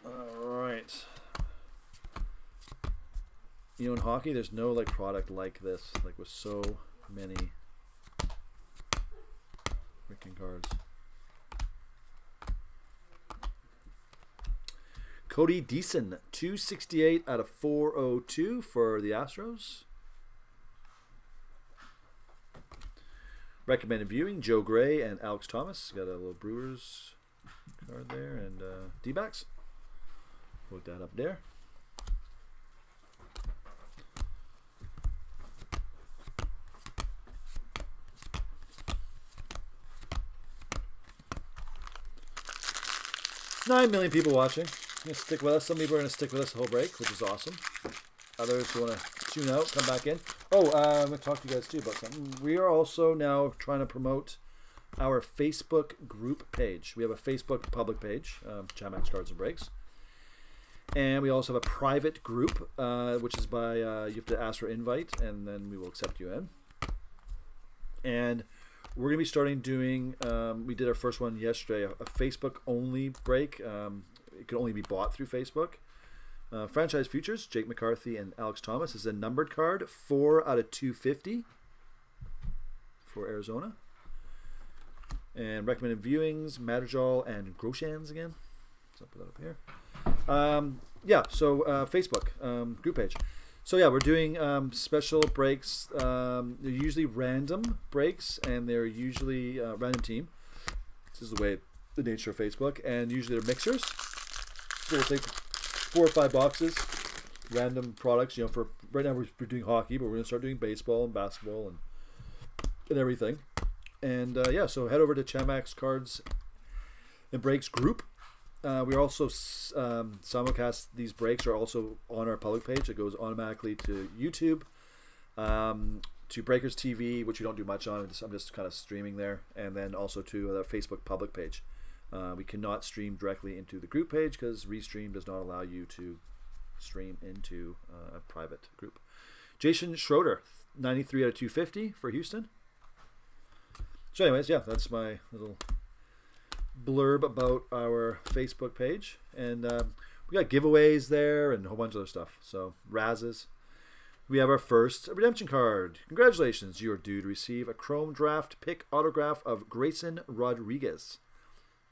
Alright. You know, in hockey, there's no like product like this, like with so many freaking cards. Cody Deason, 268 out of 402 for the Astros. Recommended viewing, Joe Gray and Alex Thomas. Got a little Brewers card there, and D-backs. Put that up there. 9 million people watching. Gonna stick with us. Some people are gonna stick with us the whole break, which is awesome. Others who want to tune out, come back in. Oh, I'm gonna talk to you guys too about something. We are also now trying to promote our Facebook group page. We have a Facebook public page, Chamax Cards and Breaks, and we also have a private group, which is by you have to ask for invite, and then we will accept you in. And we're gonna be starting doing. We did our first one yesterday, a Facebook only break. It can only be bought through Facebook. Franchise Futures, Jake McCarthy and Alex Thomas, is a numbered card, 4 out of 250 for Arizona. And recommended viewings, Madrigal and Groshans again. So I'll put that up here. Yeah, so Facebook group page. So yeah, we're doing special breaks. They're usually random breaks, and they're usually random team. This is the nature of Facebook, and usually they're mixers. So we'll take 4 or 5 boxes, random products. You know, for right now we're doing hockey, but we're gonna start doing baseball and basketball and everything. And yeah, so head over to Chamax Cards and Breaks group. We also simulcast these breaks are also on our public page. It goes automatically to YouTube, to Breakers TV, which we don't do much on. I'm just kind of streaming there, and then also to the Facebook public page. We cannot stream directly into the group page because Restream does not allow you to stream into a private group. Jason Schroeder, 93 out of 250 for Houston. So anyways, yeah, that's my little blurb about our Facebook page. And we got giveaways there and a whole bunch of other stuff. So, Razes. We have our first redemption card. Congratulations, you are due to receive a Chrome Draft pick autograph of Grayson Rodriguez.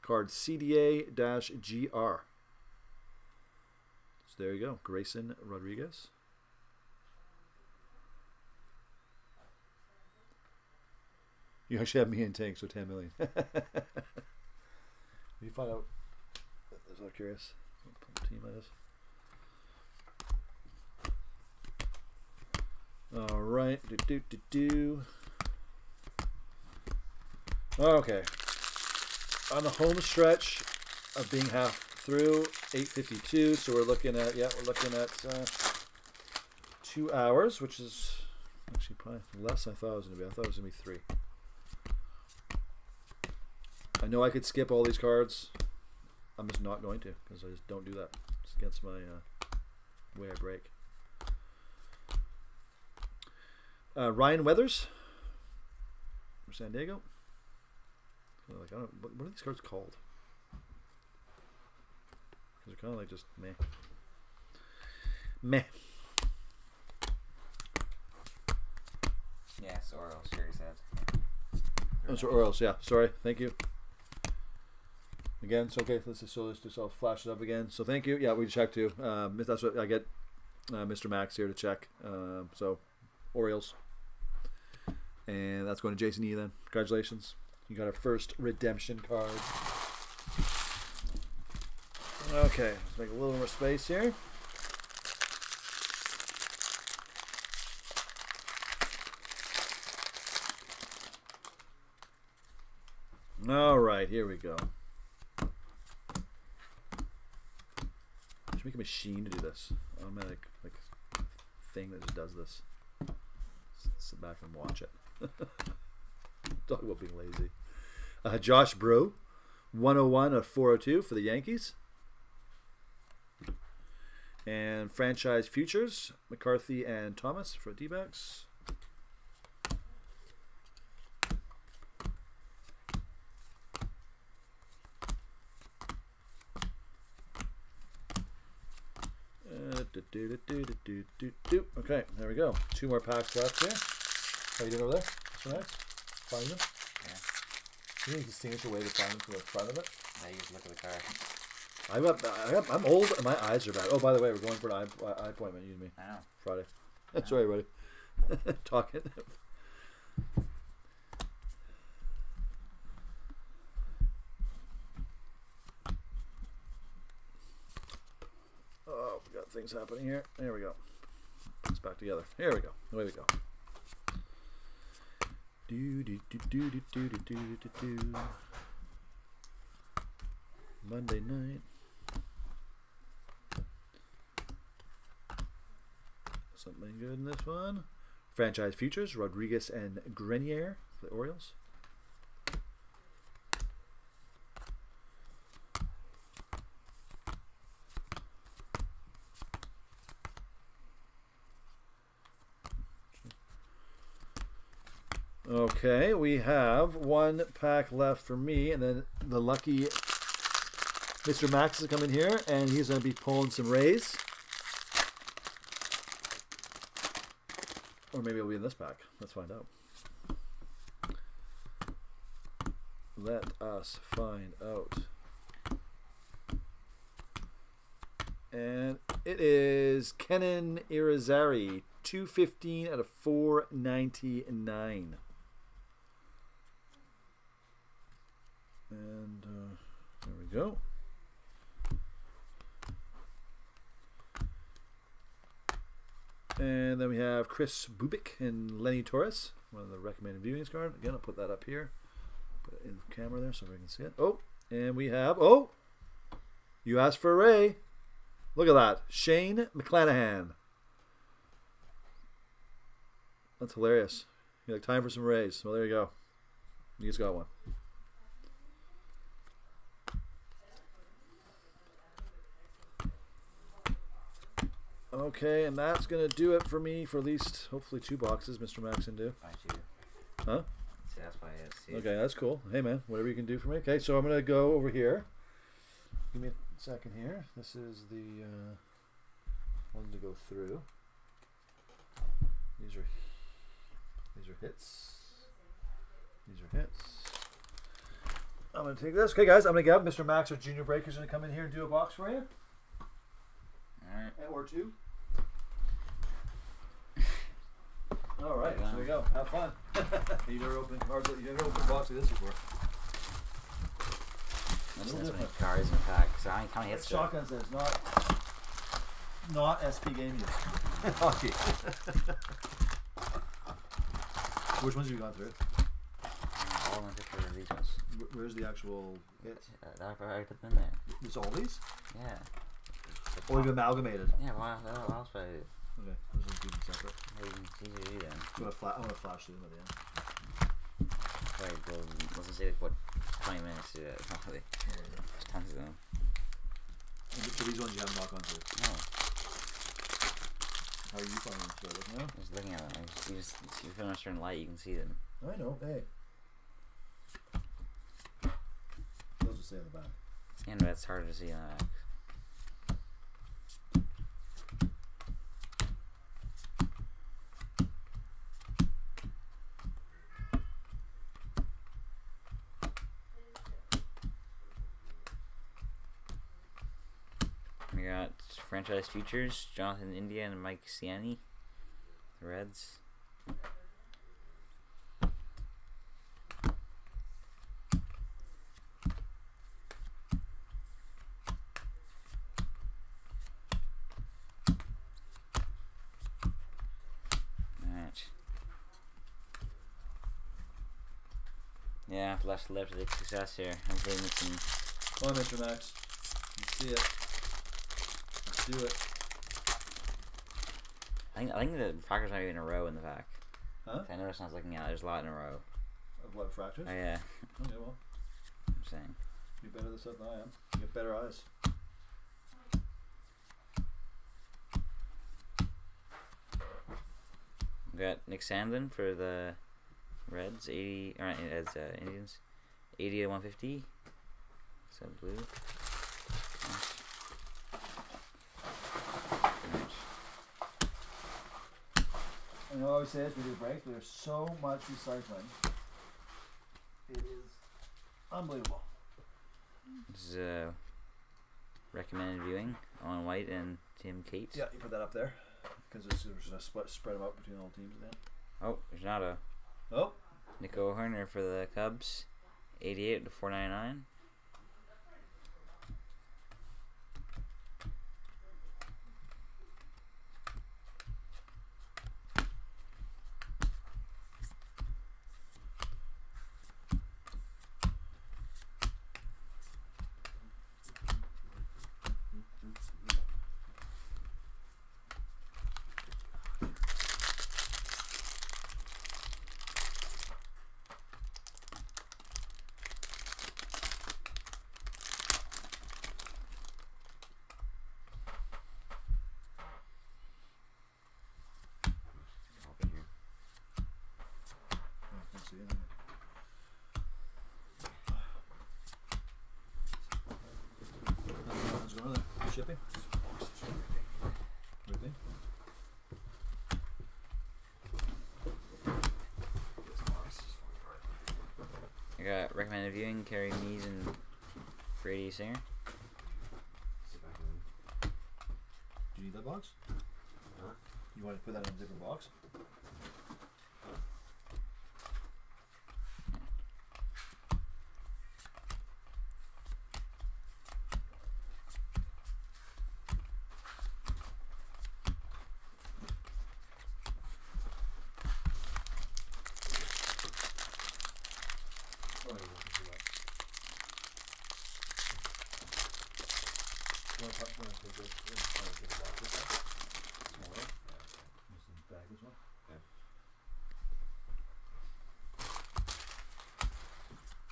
Card CDA-GR. So there you go, Grayson Rodriguez. You actually have me in tank, so 10 million. You find out. I was curious what team that is. All right. Okay. On the home stretch of being half through, 8:52. So we're looking at 2 hours, which is actually probably less than I thought it was going to be. I thought it was going to be 3. I know I could skip all these cards. I'm just not going to because I just don't do that. It's against my way I break. Ryan Weathers from San Diego. Like, I don't. What are these cards called? Because they're kind of like just meh. Meh. Yeah, it's Orioles. Sure, he said. Oh, so Orioles. Yeah. Sorry. Thank you. Again, so okay. Let's just I'll flash it up again. So thank you. Yeah, we checked too. That's what I get. Mr. Max here to check. So Orioles, and that's going to Jason E. Then congratulations. You got our first redemption card. Okay, let's make a little more space here. All right, here we go. Should make a machine to do this. Automatic like thing that just does this. Sit back and watch it. Talk about being lazy. Josh Brew, 101 of 402 for the Yankees. And Franchise Futures, McCarthy and Thomas for D-backs. Okay, there we go. 2 more packs left here. How you doing over there? So nice. Find them? Yeah. Can you distinguish a way to find them from the front of it? Now you just look at the card. I'm old and my eyes are bad. Oh, by the way, we're going for an eye appointment, you and me. I know. Friday. That's right, buddy. Talking. Oh, we got things happening here. There we go. Put this back together. Here we go. Away we go. Monday night. Something good in this one. Franchise futures, Rodriguez and Grenier for the Orioles. Okay, we have one pack left for me, and then the lucky Mr. Max is coming here, and he's going to be pulling some Rays. Or maybe it'll be in this pack. Let's find out. Let us find out. And it is Kenan Irizarry, 215 out of 499. And there we go. And then we have Chris Bubik and Lenny Torres, one of the recommended viewings card. Again, I'll put that up here. Put it in the camera there so we can see it. Oh, and we have, oh, you asked for a Ray. Look at that. Shane McClanahan. That's hilarious. You like time for some Rays. Well, there you go. You just got one. Okay, and that's going to do it for me for at least, hopefully, 2 boxes, Mr. Max can do. Huh? See, that's why I Okay, that's cool. Hey, man, whatever you can do for me. Okay, so I'm going to go over here. Give me a second here. This is the one to go through. These are hits. These are hits. I'm going to take this. Okay, guys, I'm going to get Mr. Max or Junior Breaker's going to come in here and do a box for you. Alright. Or 2. All right, so there you go. Have fun. You never opened cards. You never opened a box like this before. There's so many cards in the pack. So how many hits? Shotgun says not SP game use. Hockey. Which ones have you gone through? All of them for these ones. Where's the actual hit? I put them in there. It's all these? Yeah. Oh, you've amalgamated. Yeah, well, what else would I do? Okay, those are good and separate. It's easy to do then. I'm gonna flash through them at the end. Right, well, let's say like, what, 20 minutes to do that. Not really. There's tons of them. So these ones you haven't not gone through? No. How are you finding them? Start looking at them? Just looking at them. You just if you put them in a certain light, you can see them. I know, hey. Those will stay in the back. And that's hard to see on that. We got franchise futures, Jonathan India and Mike Ciani, the Reds. Alright. Yeah, left to success here. I'm getting some. Come on, Mr. Max. Let's see it. Do it. I think the fractures might be in a row in the back. Huh? I noticed when I was looking at it, there's a lot in a row. Of what, fractures? Oh yeah. Okay, well. I'm saying. You're better at this stuff than I am. You get better eyes. We got Nick Sandlin for the Reds, 80, or as Indians, 80 to 150. So blue. And I always say this, we do breaks, but there's so much recycling. It is unbelievable. This is recommended viewing on White and Tim Cates. Yeah, you put that up there. Because it's going to spread them out between all teams then. Oh, there's not a. Oh. Nico Horner for the Cubs, 88 to 499. How's it going there? Shipping? Everything? I got recommended viewing, Carrie Mees and Brady Singer. Do you need that box? Huh? You want to put that in a different box?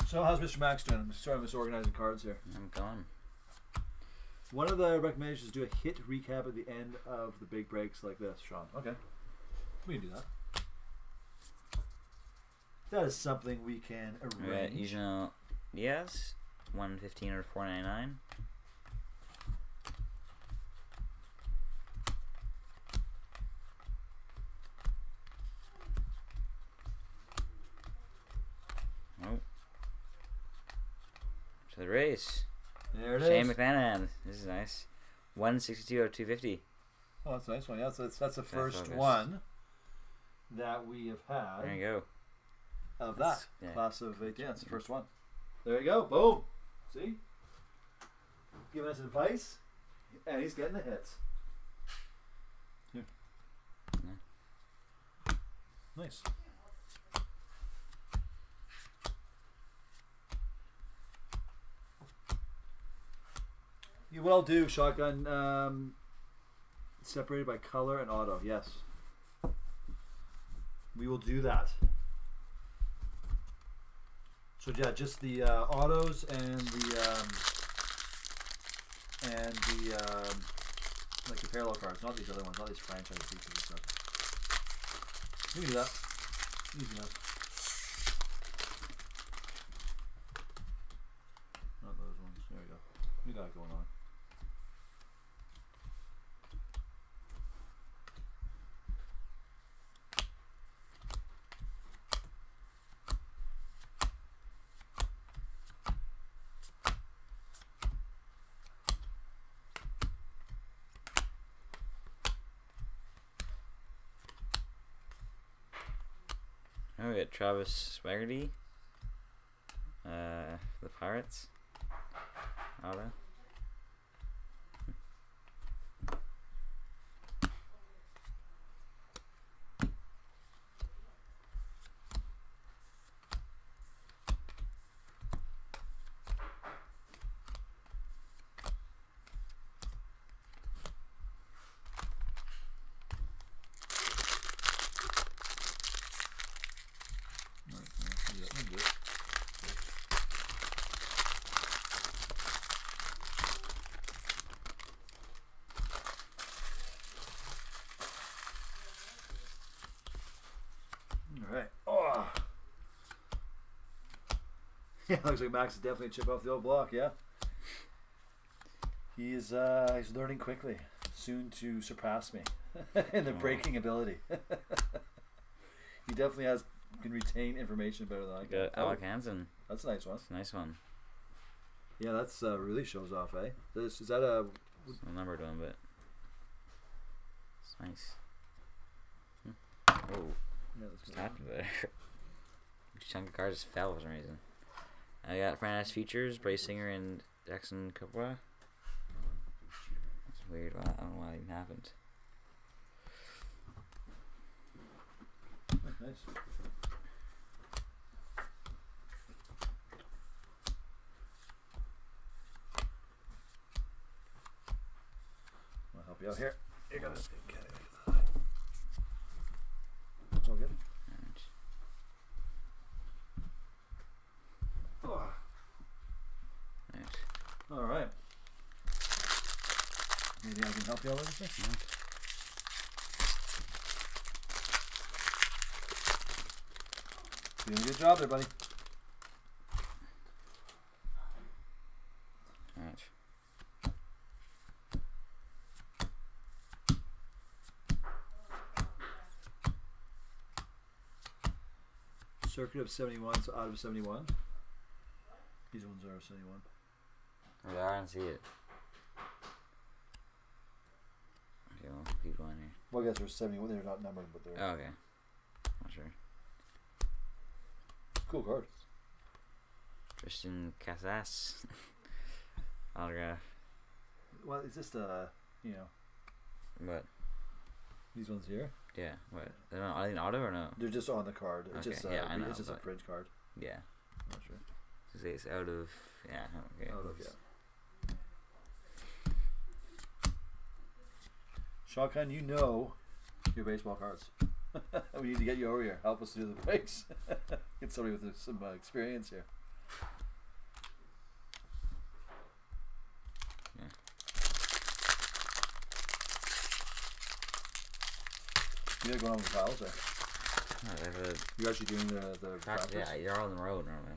So how's Mr. Max doing? I'm starting this organizing cards here. I'm going. One of the recommendations is do a hit recap at the end of the big breaks like this, Sean. Okay. We can do that. That is something we can We got arrange. Eugenio Diaz, 115 or 499. Oh. To the race. There it Shane is. McManahan. This is nice. 162 or 250. Oh, that's a nice one. Yeah, that's the first focus. one that we have had There you go. of that Yeah. class of 8. Yeah, it's the first one. There you go. Boom. See? Giving us advice, and he's getting the hits. Here. Yeah. Nice. You will do shotgun separated by color and auto. Yes, we will do that. So yeah, just the autos and the like the parallel cards, not these other ones, not these franchise pieces and stuff. We can do that. Easy enough. Not those ones. There we go. We got it going on. Oh, we got Travis Swaggerty. For the Pirates. Auto. Alright. Oh. Yeah, looks like Max is definitely a chip off the old block, yeah. He's learning quickly. Soon to surpass me in the breaking ability. He definitely can retain information better than I We can. got Alec Hansen. That's a nice one. That's a nice one. Yeah, that's really shows off, eh? Is that a... It's a numbered one, but it's nice. Oh, Yeah, that's just good. happened there. Each chunk of cards just fell for some reason. I got Francis Features, Bryce Singer, and Jackson Capua. That's weird. I don't know why it even happened. Nice. I'll help you out here. You gotta get it. It's all good. And Oh. right. All right. Maybe I can help you out with this. Yeah. Doing a good job there, buddy. Alright. Circuit of 71, so out of 71. These ones are 71. Oh, they are, I didn't see it. Okay, well, keep going here. Well, I guess they're 71. They're not numbered, but they're. Oh, okay. Not sure. Cool card. Tristan Casas. Autograph. Well, is this you know. What? These ones here? Yeah, what? They're not, are they an auto or no? They're just on the card. It's Okay, just, yeah, I know, it's just a but- fridge card. Yeah. I'm not sure. It's out of. Yeah, okay. Out of, yeah. Shotgun, you know your baseball cards. We need to get you over here. Help us do the breaks. Get somebody with some experience here. Yeah. You know going on with the files there? Oh, they have You're actually doing the a practice? yeah, you're all in the road normally.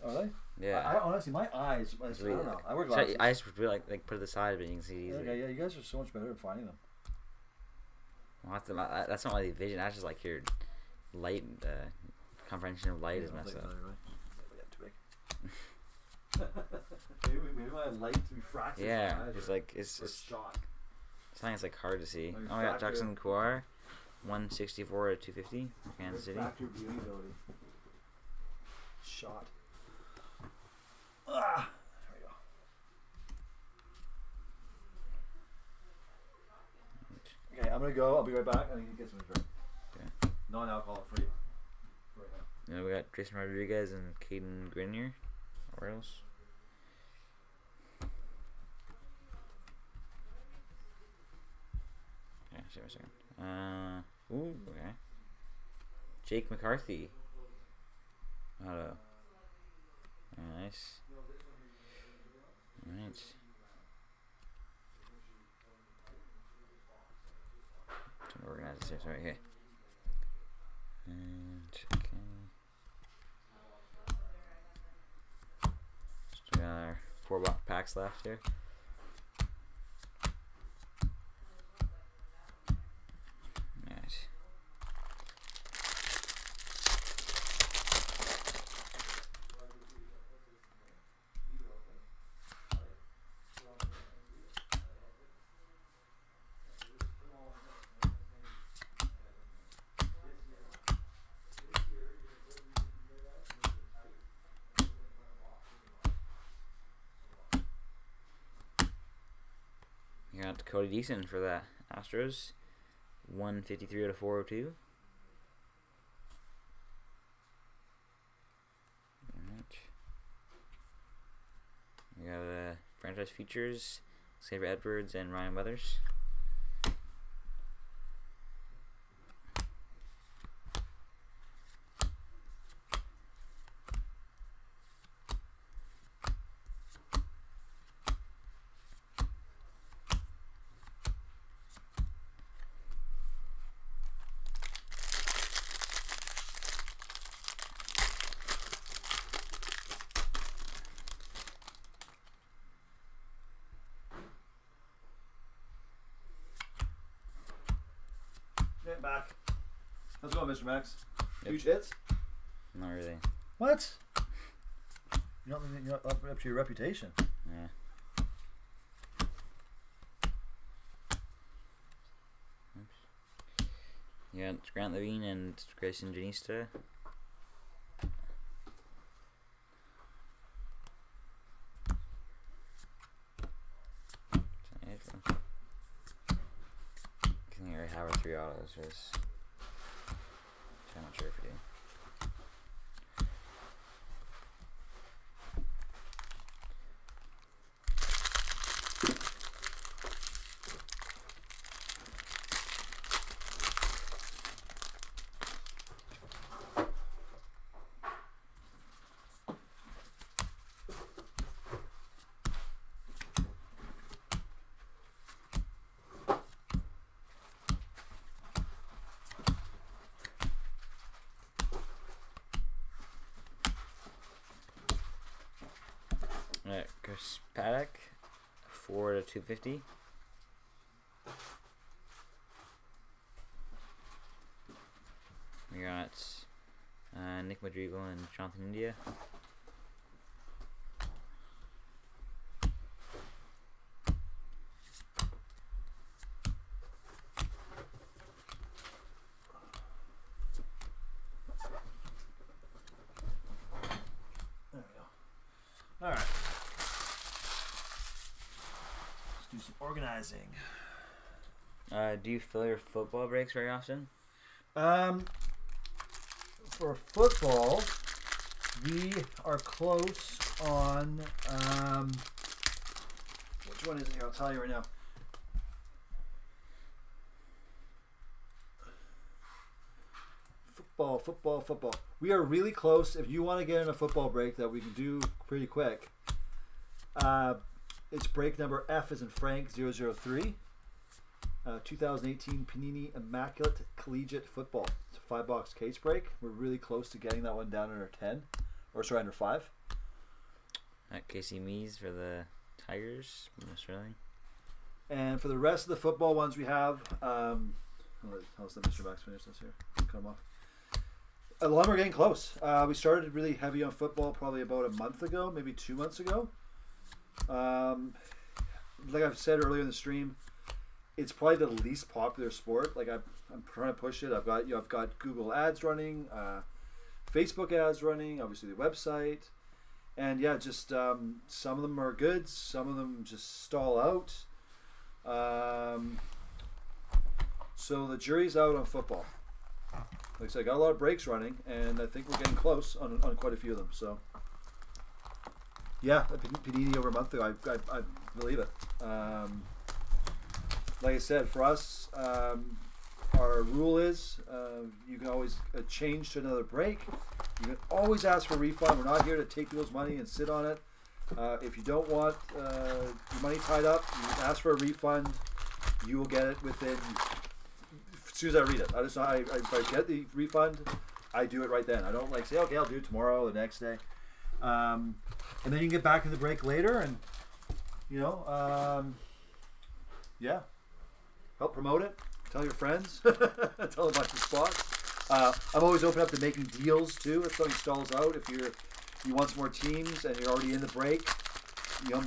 Are they? Yeah. I honestly, my eyes, I It's don't really- know. I wear So glasses. I just put like put it to the side, but you can see it easily. Okay, yeah, you guys are so much better at finding them. Well, that's not like vision. That's just like your light comprehension of light is Yeah, messed like up. that, right? maybe my light refracts. Yeah, it's like it's shot. something that's like hard to see. Like Oh, I got factor- Jackson Kawhi, 164 to 250, Kansas City. Refractor viewing ability. Shot. Ah, there we go. Okay, I'm gonna go. I'll be right back. I need to get some drink. Okay. Non-alcoholic free. Right now. And we got Jason Rodriguez and Caden Grenier. Orioles. Yeah, sure, a second. Ooh, okay. Jake McCarthy. Auto. Very nice. Alright. Trying to organize this here. Sorry, here. And okay. Still got our 4 packs left here. Alright. You got Cody Deason for the Astros. 153 out of 402. Alright. We got franchise features. Xavier Edwards and Ryan Weathers. Get back. How's it going, Mr. Max? Yep. Huge hits? Not really. What? You're not up to your reputation. Yeah. Oops. You got Grant Levine and Grayson Janista. I think I already have our 3 autos. Just I'm not sure if we do. Chris Paddock, 4/250. We got Nick Madrigal and Jonathan India. There we go. All right. Let's do some organizing. Do you fill your football breaks very often? For football, we are close on. Which one is it here? I'll tell you right now. Football. We are really close. If you want to get in a football break that we can do pretty quick, it's break number F as in Frank 003. 2018 Panini Immaculate Collegiate Football. It's a $5 case break. We're really close to getting that one down under 10, or sorry, under 5. Casey Mees for the Tigers from Australia. And for the rest of the football ones we have, I'll let Mr. Max finish this here. Cut him off. A lot we're getting close. We started really heavy on football probably about a month ago, maybe 2 months ago. Like I've said earlier in the stream, it's probably the least popular sport. Like I'm trying to push it. I've got Google ads running, Facebook ads running, obviously the website, and yeah, just some of them are good, some of them just stall out. So the jury's out on football. Like I said, I got a lot of breaks running, and I think we're getting close on quite a few of them. So yeah, Panini over a month ago, I believe it. Like I said, for us, our rule is you can always change to another break. You can always ask for a refund. We're not here to take people's money and sit on it. If you don't want your money tied up, you ask for a refund. You will get it within, as soon as I read it. If I get the refund, I do it right then. I don't like say, okay, I'll do it tomorrow or the next day. And then you can get back in the break later and, yeah. Help promote it. Tell your friends. Tell them about your spots. I'm always open up to making deals too. If something stalls out, if you want some more teams and you're already in the break,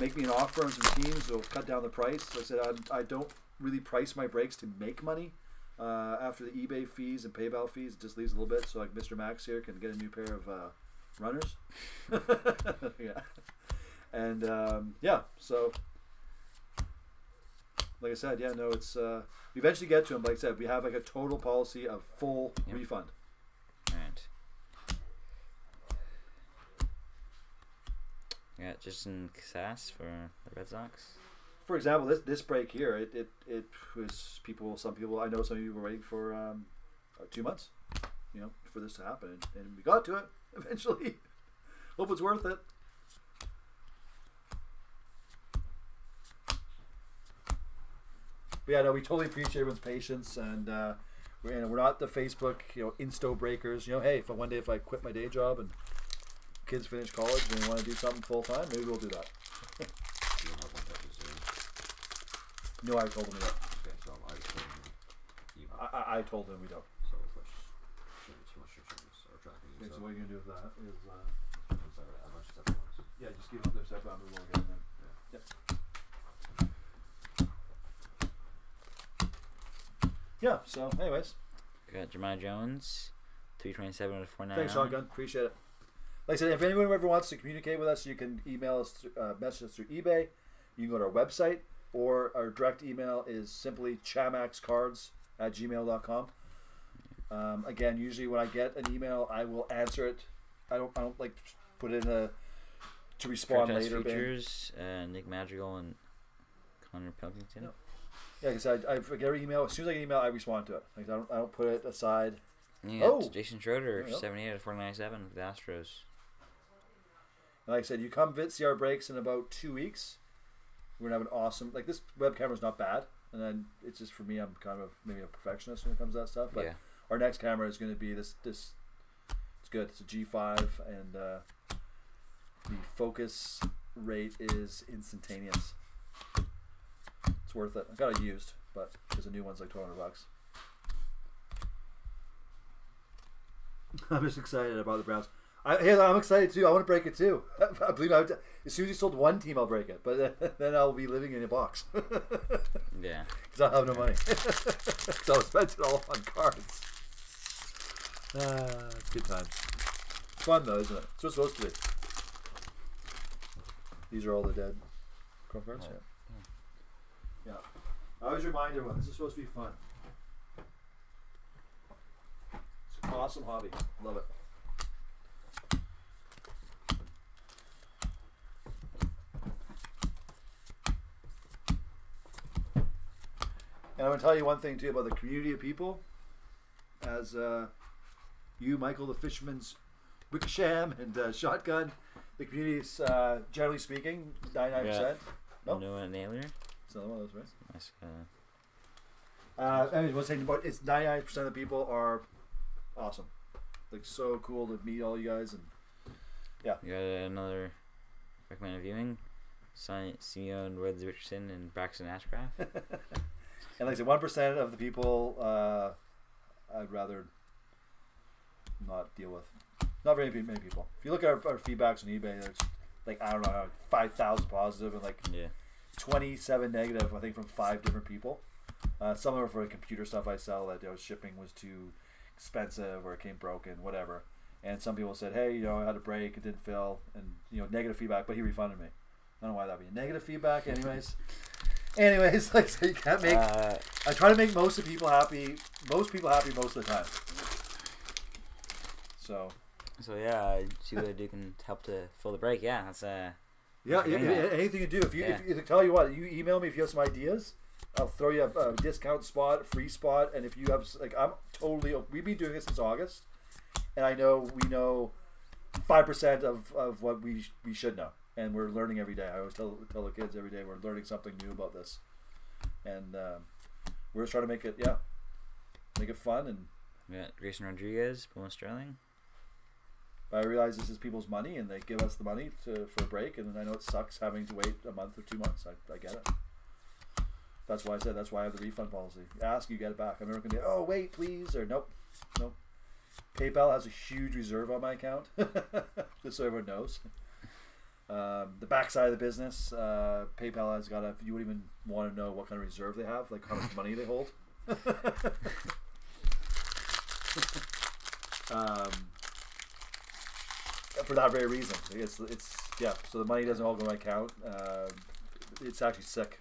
make me an offer on some teams. It'll cut down the price. Like I said, I don't really price my breaks to make money. After the eBay fees and PayPal fees, it just leaves a little bit so like Mr. Max here can get a new pair of runners. Yeah. And yeah, so. Like I said, yeah, no, it's we eventually get to them. Like I said, we have like a total policy of full refund. Alright. Yeah, Justin Casas for the Red Sox. For example, this break here, it was some people I know some of you were waiting for 2 months, for this to happen, and we got to it eventually. Hope it's worth it. But yeah, no, we totally appreciate everyone's patience, and we're not the Facebook, insto breakers. Hey, one day if I quit my day job and kids finish college and they want to do something full time, maybe we'll do that. You don't have one that is No, I told him we don't. okay, so I told him email. I told him we don't. So push too much restrictions or tracking. Okay, so what you're gonna do with that is a bunch of stuff at once. yeah, just give them their step on, we will get them. Yeah. Yep. Yeah. So, anyways, Got Jeremiah Jones, 327/499. thanks, Shotgun. Appreciate it. Like I said, if anyone ever wants to communicate with us, you can email us, message us through eBay. You can go to our website, or our direct email is simply chamaxcards@gmail.com. Again, usually when I get an email, I will answer it. I don't like put it in to respond later. Features, Nick Madrigal and Connor Pilkington. No. Yeah, because I get an email. As soon as I get an email, I respond to it. Like I don't put it aside. And you got Jason Schroeder, 78/497 with the Astros. And like I said, you come see our breaks in about 2 weeks. We're gonna have an awesome. Like this web camera's not bad, and then it's just for me. I'm kind of maybe a perfectionist when it comes to that stuff. But our next camera is going to be this. It's good. It's a G5, and the focus rate is instantaneous. It's worth it. I got it used, but because a new one's like $1,200. I'm just excited about the Browns. I'm excited too. I want to break it too. I believe as soon as you sold one team, I'll break it. But then I'll be living in a box. Yeah. Because I'll have no money. So I'll spend it all on cards. It's good times. Fun though, isn't it? It's what it's supposed to be. These are all the dead chrome cards. Oh. Yeah. I always remind everyone this is supposed to be fun. It's an awesome hobby. Love it. And I'm going to tell you one thing too about the community of people. As you, Michael, the Fisherman's Wickersham, and Shotgun, the community is generally speaking 99%. No, Noah Naylor. it's another one of those, right? That's, Anyways, one thing about it's 99% of the people are awesome. Like so cool to meet all you guys, and you got another recommended viewing. Simeon Woods Richardson and Braxton Ashcraft. and like I said, 1% of the people I'd rather not deal with. Not very many people. If you look at our feedbacks on eBay, there's like I don't know 5,000 positive and like 27 negative. I think from 5 different people. Some of them are for computer stuff I sell that shipping was too expensive or it came broken, whatever. And some people said, hey, I had a break, it didn't fill, and negative feedback, but he refunded me. I don't know why that'd be negative feedback, anyways. Like so you can't make. I try to make most people happy most of the time. So yeah, see what I do can help to fill the break. Yeah, that's anything you do. If you tell you what, you email me if you have some ideas. I'll throw you a discount spot, free spot, and if you have we've been doing this since August, and we know 5% of what we should know, and we're learning every day. I always tell the kids every day we're learning something new about this, and we're just trying to make it fun. And Grayson Rodriguez, Bowman Sterling. I realize this is people's money, and they give us the money for a break, and I know it sucks having to wait a month or 2 months. I get it. That's why I have the refund policy. Ask, you get it back. I'm never going to be, oh, wait, please, or nope. PayPal has a huge reserve on my account, just so everyone knows. The backside of the business, PayPal has got you wouldn't even want to know what kind of reserve they have, like how much money they hold. For that very reason. So the money doesn't all go to my account. It's actually sick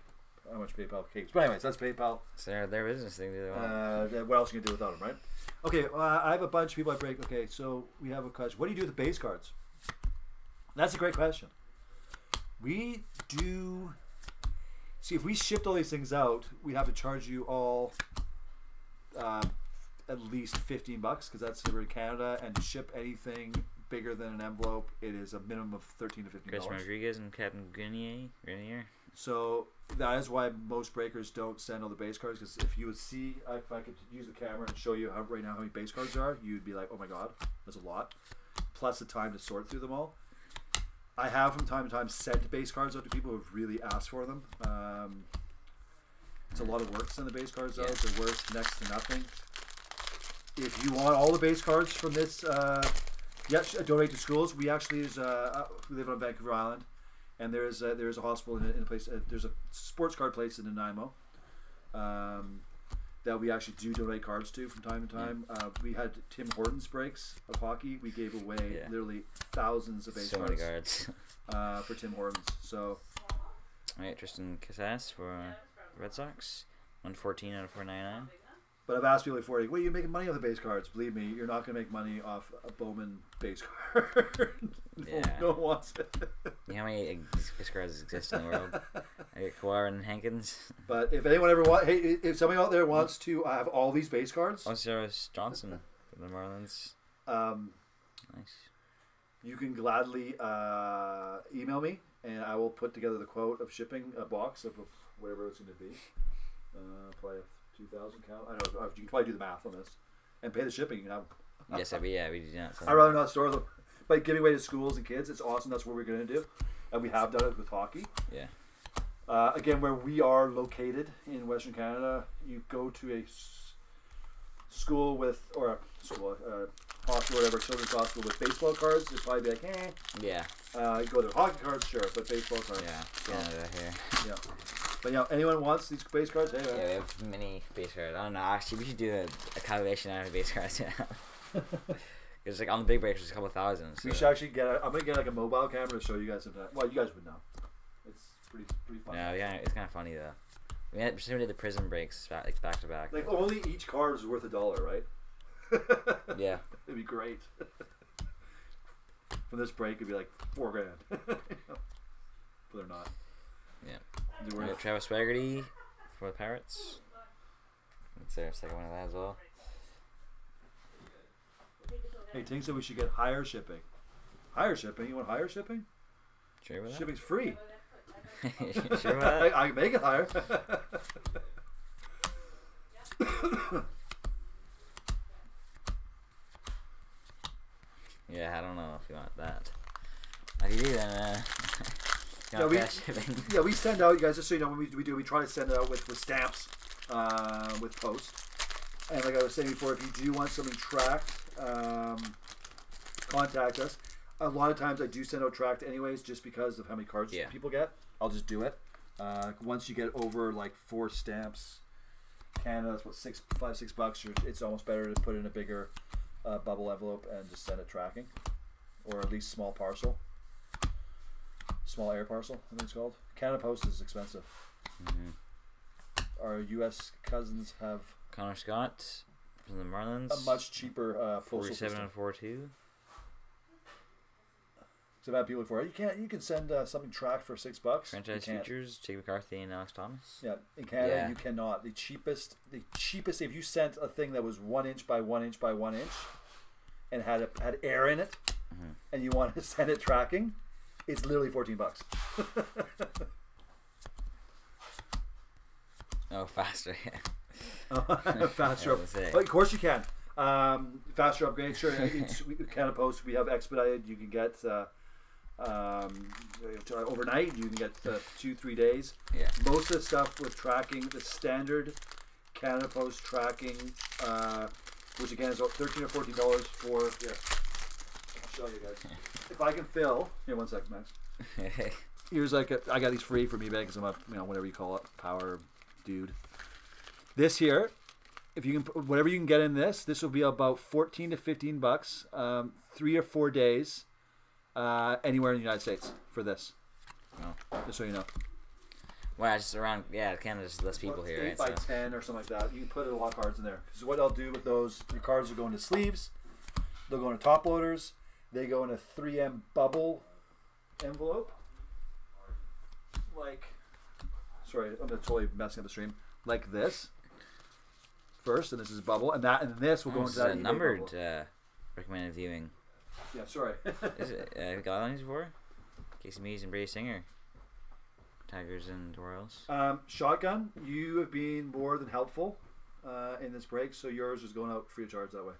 how much PayPal keeps. But anyways, that's PayPal. It's their business thing. What else can you do without them, right? Okay, I have a bunch of people I break. Okay, so we have a question. What do you do with the base cards? That's a great question. We do. See, if we shipped all these things out, we'd have to charge you all at least $15 because that's here in Canada, and to ship anything bigger than an envelope, it is a minimum of $13 to $15. Chris Rodriguez and Captain Grenier. So that is why most breakers don't send all the base cards, because if you would see, if I could use the camera and show you right now how many base cards there are, you'd be like, oh my god, that's a lot. Plus the time to sort through them all. I have from time to time sent base cards out to people who have really asked for them. It's a lot of work to send the base cards out. They're worth next to nothing. If you want all the base cards from this, donate to schools. We actually we live on Vancouver Island, and there is a hospital in a place. There's a sports card place in Nanaimo that we actually do donate cards to from time to time. We had Tim Hortons breaks of hockey. We gave away literally thousands of base cards. Many cards. For Tim Hortons. So, all right, Tristan Casas for Red Sox, 114 out of 499. But I've asked people before, like, what are you making money off the base cards? Believe me, you're not going to make money off a Bowman base card. No one wants it. You know how many base cards exist in the world? I get Kawhi and Hankins. But if anyone ever if somebody out there wants to have all these base cards, Osiris Johnson for the Marlins. Nice. You can gladly email me, and I will put together the quote of shipping a box of whatever it's going to be. Probably 2,000 count. I don't know. You can probably do the math on this and pay the shipping. You know. Yes, we do not. I'd rather not store them. But giving away to schools and kids, it's awesome. That's what we're going to do. and we have done it with hockey. Yeah. Again, where we are located in Western Canada, you go to a school with, or a school, hospital, whatever, children's hospital with baseball cards. It'd probably be like, eh. Yeah. You go to hockey cards, sure, but baseball cards. Yeah. So, Canada here. yeah. But yeah, anyone wants these base cards? Hey, Yeah, we have many base cards. I don't know. Actually, we should do a calculation out of base cards. Yeah. It's like on the big breaks, there's a couple thousand. So. we should actually get. I'm gonna get like a mobile camera to show you guys sometime. Well, you guys would know. It's pretty fun. Yeah, it's kind of funny though. We did the prison breaks back to back. Like only each card is worth $1, right? Yeah. It'd be great. From this break, it'd be like $4,000. But they're not. Yeah. They're We worth- got Travis Swaggerty for the Pirates. That's their second one of that as well. Hey, Ting said we should get higher shipping. Higher shipping? You want higher shipping? Sure with that? Shipping's free. Sure with that? I can make it higher. Yeah, I don't know if you want that. If you do, then you Yeah, want we- fast shipping. Yeah, we send out, you guys, just so you know, when we try to send it out with stamps, with post. And like I was saying before, if you do want something tracked, contact us. A lot of times I do send out tracked anyways, just because of how many cards Yeah. people get. I'll just do it. Once you get over like 4 stamps, Canada, that's what, $5-6. It's almost better to put in a bigger bubble envelope and just send it tracking, or at least small parcel. Small air parcel, I think it's called. Canada Post is expensive. Mm-hmm. Our U.S. cousins have Connor Scott from the Marlins. a much cheaper postal 47 system. and 42. So I've had people before. You can send something tracked for $6. Franchise You can't. features: Jake McCarthy and Alex Thomas. Yeah, in Canada Yeah. you cannot. The cheapest. If you sent a thing that was 1 inch by 1 inch by 1 inch, and had air in it, Mm-hmm. and you wanted to send it tracking, it's literally $14. Oh, faster. Yeah. Faster I up. was gonna say. But of course you can. Faster upgrade. Sure. Canada Post. We have expedited. You can get overnight. You can get 2-3 days. Yeah. Most of the stuff with tracking, the standard Canada Post tracking, which again is about $13 or $14 for. Yeah. I'll show you guys. If I can fill. Here, 1 second, Max. Here's I got these free from eBay because I'm a whatever you call it, power dude. This here, if you can, whatever you can get in this will be about $14 to $15, 3 or 4 days, anywhere in the United States for this. Oh. Just so you know. Well, just around, Canada's less people Well, here, 8 right? by So. 10 or something like that. You can put a lot of cards in there. Because what I'll do with those, your cards will go into sleeves. They'll go into top loaders. They go in a 3M bubble envelope. Like, sorry, I'm totally messing up the stream. Like this. First, and this is bubble, and this will go Oh, into this is that a eBay numbered bubble. recommended viewing. Yeah, sorry. Is it? Have you got on these before? Casey Mees and Brady Singer. Tigers and Royals. Shotgun, you have been more than helpful in this break, so yours is going out free of charge that way.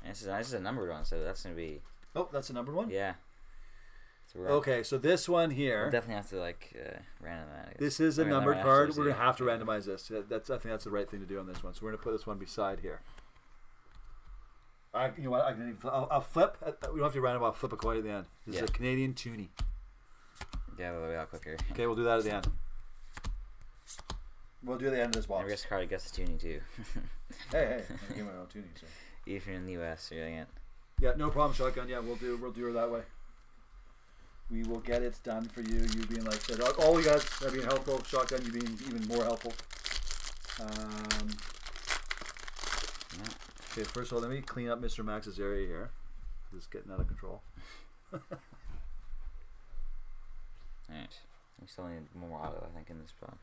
And this is a numbered one, so that's gonna be Oh, that's the numbered one? yeah. So Okay, so this one We'll here, definitely have to like randomize. this is a I mean, numbered randomize card. those, We're going to yeah. have to randomize this. I think that's the right thing to do on this one. So we're going to put this one beside here. You know what? I'll flip. We don't have to random. I'll flip a coin at the end. This is Yeah. a Canadian toonie. Yeah, that'll be a lot quicker. Okay, we'll do that at the end. We'll do it at the end of this Every box. guest card gets the tuning too. Hey, I'm giving my own toonie. So. Even if you're in the US, you're getting it. Yeah, no problem, Shotgun. Yeah, we'll do her that way. We will get it done for you. You being like said, all you guys are being helpful. Shotgun, you being even more helpful. Yeah. Okay, first of all, let me clean up Mr. Max's area here. This is getting out of control. Alright. We still need one more auto, I think, in this box.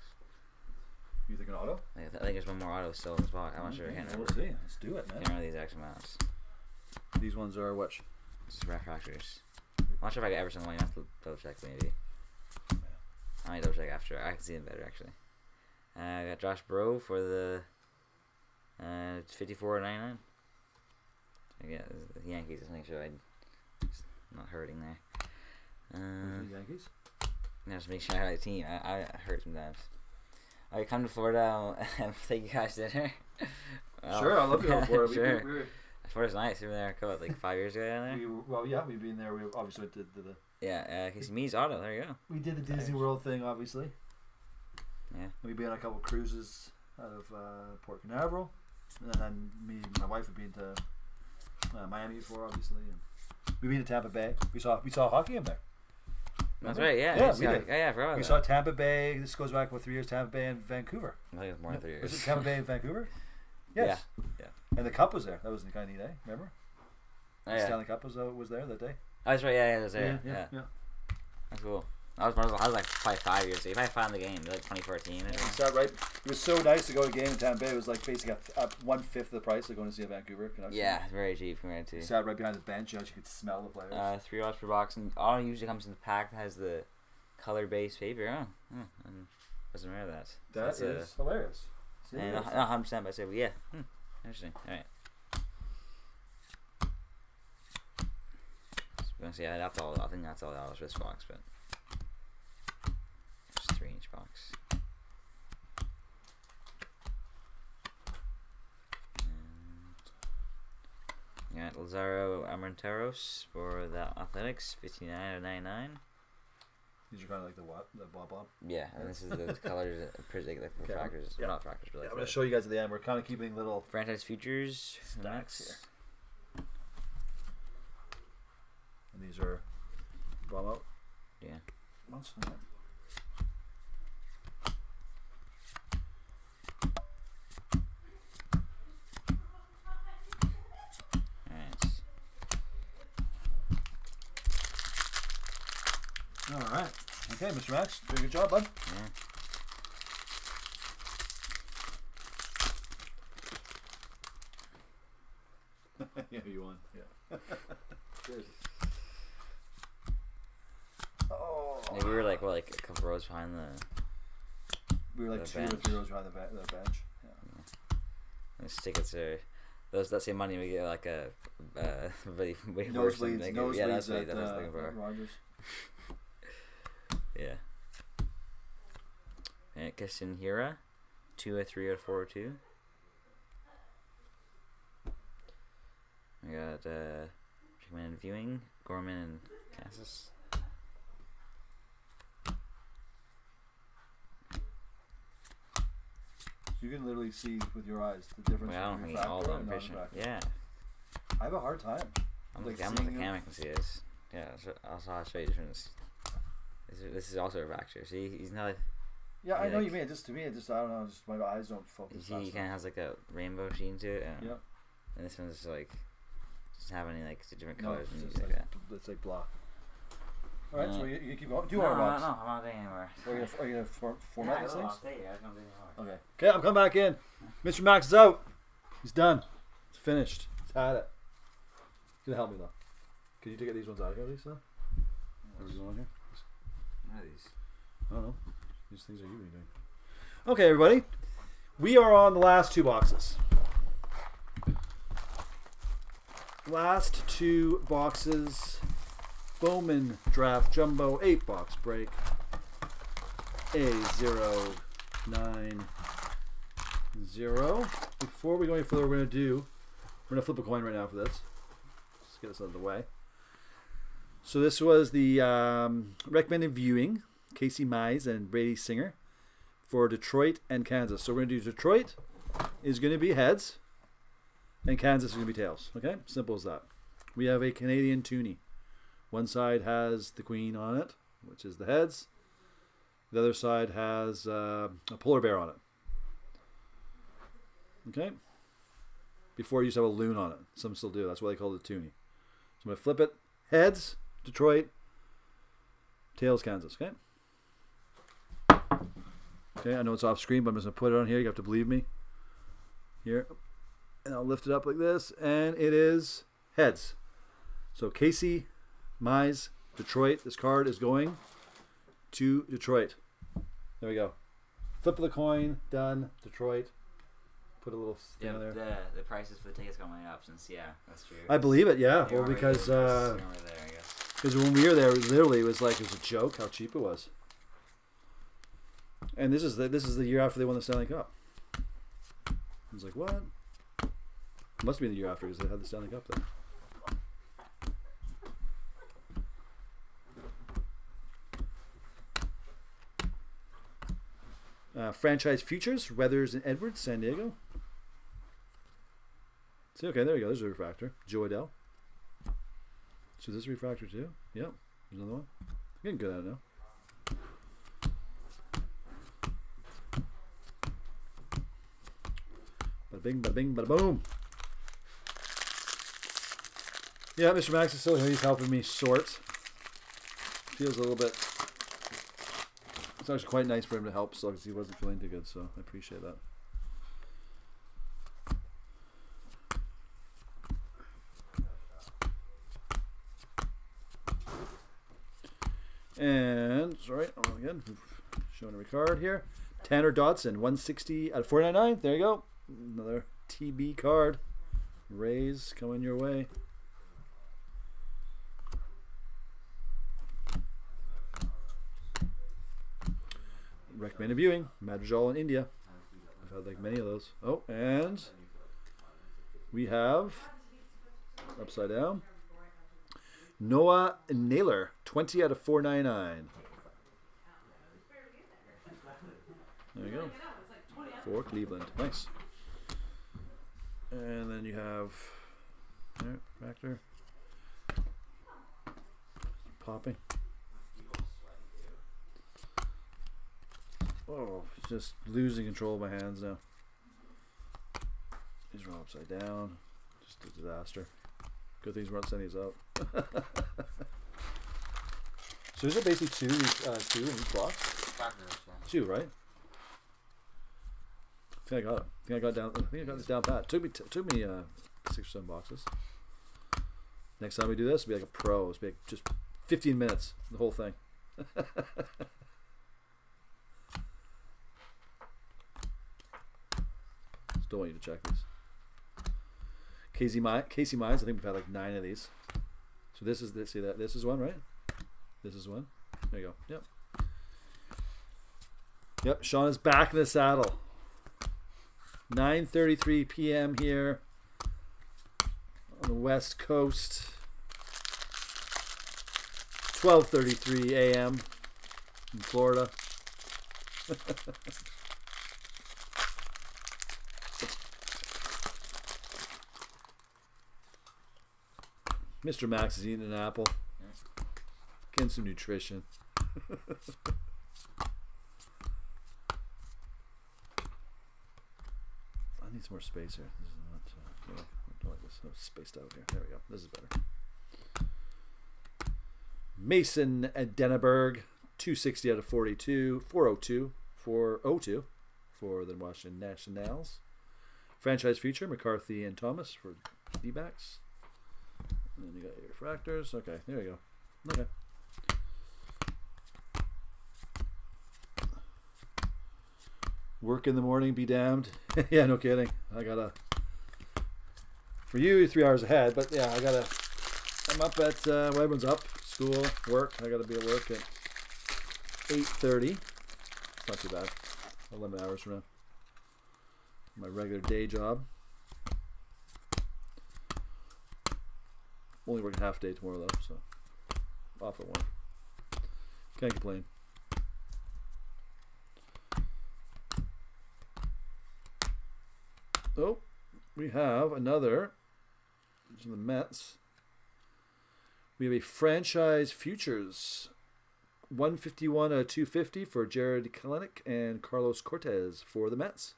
You think an auto? I think there's one more auto still in this box. I'm not sure. I can't We'll remember. see. Let's do it, Can't man. remember the exact amounts. These ones are what? Just refractors. I'm not sure if I got Everson one. I have to double check maybe. I might double check after. I can see it better actually. I got Josh Bro for the 54.99. I get the Yankees. Just make sure I'm not hurting there. The Yankees. Just make sure I have a team. I hurt sometimes. I come to Florida and take you guys dinner. Well, Sure, I'd love to go to Florida. Sure. Florida's nice. We were there like 5 years ago down there. We've been there. We obviously went to the. Yeah, Casey Me's auto. There you go. We did the Disney World thing, obviously. Yeah. We've been on a couple cruises out of Port Canaveral, and then me and my wife have been to Miami before, obviously, and we've been to Tampa Bay. We saw a hockey game there. That's right. Yeah. Yeah, we did. Yeah, I forgot about We that. saw Tampa Bay. This goes back 3 years. Tampa Bay and Vancouver. I think it's more than 3 years. Was it Tampa Bay and Vancouver? Yes. Yeah. And the Cup was there. That was kind of neat, eh? Remember? Oh, The yeah. Stanley Cup was there that day. Oh, that's right. Yeah, it was there. Yeah. That's cool. I was like probably 5 years ago. If I found the game, like 2014. And we sat right. It was so nice to go to a game in Tampa Bay. It was like basically up 1/5 of the price of going to see a Vancouver Canucks. Yeah, very cheap compared to. Sat right behind the bench. You could smell the players. $3 per box, and all usually comes in the pack that has the color-based paper. And doesn't remember that. That is hilarious. And 100%, but I said, well, yeah, interesting. All right. Yeah, that's all. I think that's all that was this box, but just 3 in each box. And you got Lazaro Armenteros for the Athletics, 59/99. These are kind of like the bob. Yeah, and this is the colors, like the refractors. Yeah. Not refractors, but like I'm gonna show you guys at the end. We're kind of keeping little franchise futures stacks here. And these are bomb out. Yeah. Months. All right. Okay, Mr. Max, doing a good job, bud. Yeah. Yeah, you won. Yeah. Good. Oh. Yeah, we were like a couple rows behind the. We were like the 2 or 3 rows behind the bench. Yeah. Those tickets are. That same money we get like a way worse than Nosebleeds. Yeah, that's at, what I was looking for. Rogers. Yeah. And Kissin Hira, 2/3/4/2. I got recommended viewing, Gorman and Cassis. You can literally see with your eyes the difference Well, I don't between think all refractor of and them vision. non-refractor. Yeah. I have a hard time. I'm Like the seeing camera can see this. Yeah, I'll show you difference. This is also a refractor. See, he's not. Yeah, I know like- you mean. To me, I don't know. Just my eyes don't focus. You see, fast he enough. kind of has like a rainbow sheen to it. Yeah. And this one's just like, doesn't have any like different No, colors it's and just like like, that. it's like blah. All right, Yeah. so you keep going. Do No, more I'm box. not doing anymore. Are you gonna format these things? stay here. I don't do anymore. Okay. Okay, I'm coming back in. Mr. Max is out. He's done. It's finished. He's had it. He's gonna help me though. Can you take these ones out of here, Lisa? What are we doing here? What are these? I don't know. These things are you doing. Okay, everybody. We are on the last 2 boxes. Last 2 boxes. Bowman Draft Jumbo 8-box break. A090. Before we go any further, we're gonna flip a coin right now for this. Let's get this out of the way. So this was the recommended viewing, Casey Mize and Brady Singer, for Detroit and Kansas. So we're going to do Detroit is going to be heads, and Kansas is going to be tails. Okay? Simple as that. We have a Canadian toonie. One side has the Queen on it, which is the heads. The other side has a polar bear on it. Okay? Before it used to have a loon on it. Some still do. That's why they call it a toonie. So I'm going to flip it. Heads, Detroit. Tails, Kansas. Okay? Okay, I know it's off screen, but I'm just going to put it on here. You have to believe me. Here. And I'll lift it up like this. And it is heads. So Casey, Mize, Detroit. This card is going to Detroit. There we go. Flip of the coin. Done. Detroit. Put a little thing Yeah, there. the prices for the tickets going up since that's true. I believe it, yeah. They Well, were because over there, I guess. Because when we were there, literally, it was like it was a joke how cheap it was. And this is the year after they won the Stanley Cup. I was like, what? It must be the year after because they had the Stanley Cup then. Franchise Futures, Weathers and Edwards, San Diego. See, okay, there you go. There's a refractor. Joe Adele. So this is a refractor too? Yep. There's another one. I'm getting good at it now. Bada bing, bada bing, bada boom. Yeah, Mr. Max is still here. He's helping me sort. Feels a little bit... It's actually quite nice for him to help still because he wasn't feeling too good, so I appreciate that. And, sorry, again, showing every card here. Tanner Dodson, 160 out of 499. There you go. Another TB card. Rays coming your way. Recommended viewing. Madrigal in India. I've had like many of those. Oh, and we have upside down. Noah Naylor, 20 out of 499. There you go. For Cleveland. Nice. And then you have there, factor. Popping. Oh, just losing control of my hands now. These are all upside down. Just a disaster. Good things we're not sending these out. So is it basically two in each box? Two, right? I think I got it. I think I got this down pat. Took me 6 or 7 boxes. Next time we do this, it'll be like a pro. It'll be like just 15 minutes, the whole thing. Still want you to check these. Casey Mize, I think we've had like 9 of these. So this is see that this is one, right? This is one. There you go. Yep. Yep. Sean is back in the saddle. 9:33 p.m. here on the West Coast. 12:33 a.m. in Florida. Mr. Max is eating an apple. Getting some nutrition. I need some more space here. This is not, don't like this. It's spaced out here. There we go. This is better. Mason Denneberg, 260 out of 42, 402 for the Washington Nationals. Franchise future, McCarthy and Thomas for D-backs. And then you got your refractors. Okay, there you go. Okay. Work in the morning, be damned. Yeah, no kidding. I gotta. For you, 3 hours ahead, but yeah, I'm up at. Well, everyone's up. School, work. I gotta be at work at 8:30. It's not too bad. 11 hours from now. My regular day job. Only working half day tomorrow though, so off at 1. Can't complain. Oh, we have another. These are the Mets. We have a franchise futures 151 out of 250 for Jared Kelenic and Carlos Cortez for the Mets.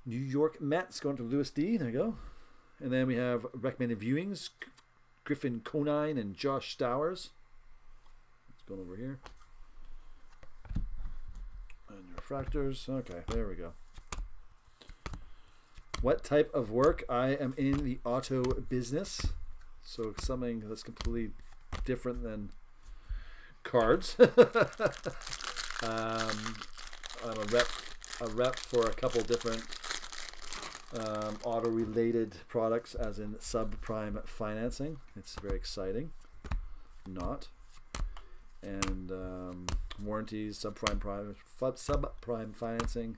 New York Mets going to Louis D. There you go. And then we have recommended viewings, Griffin Conine and Josh Stowers. Let's go over here. And your refractors. Okay, there we go. What type of work? I am in the auto business. So something that's completely different than cards. I'm a rep for a couple different auto-related products, as in subprime financing. It's very exciting. Not. And warranties, subprime financing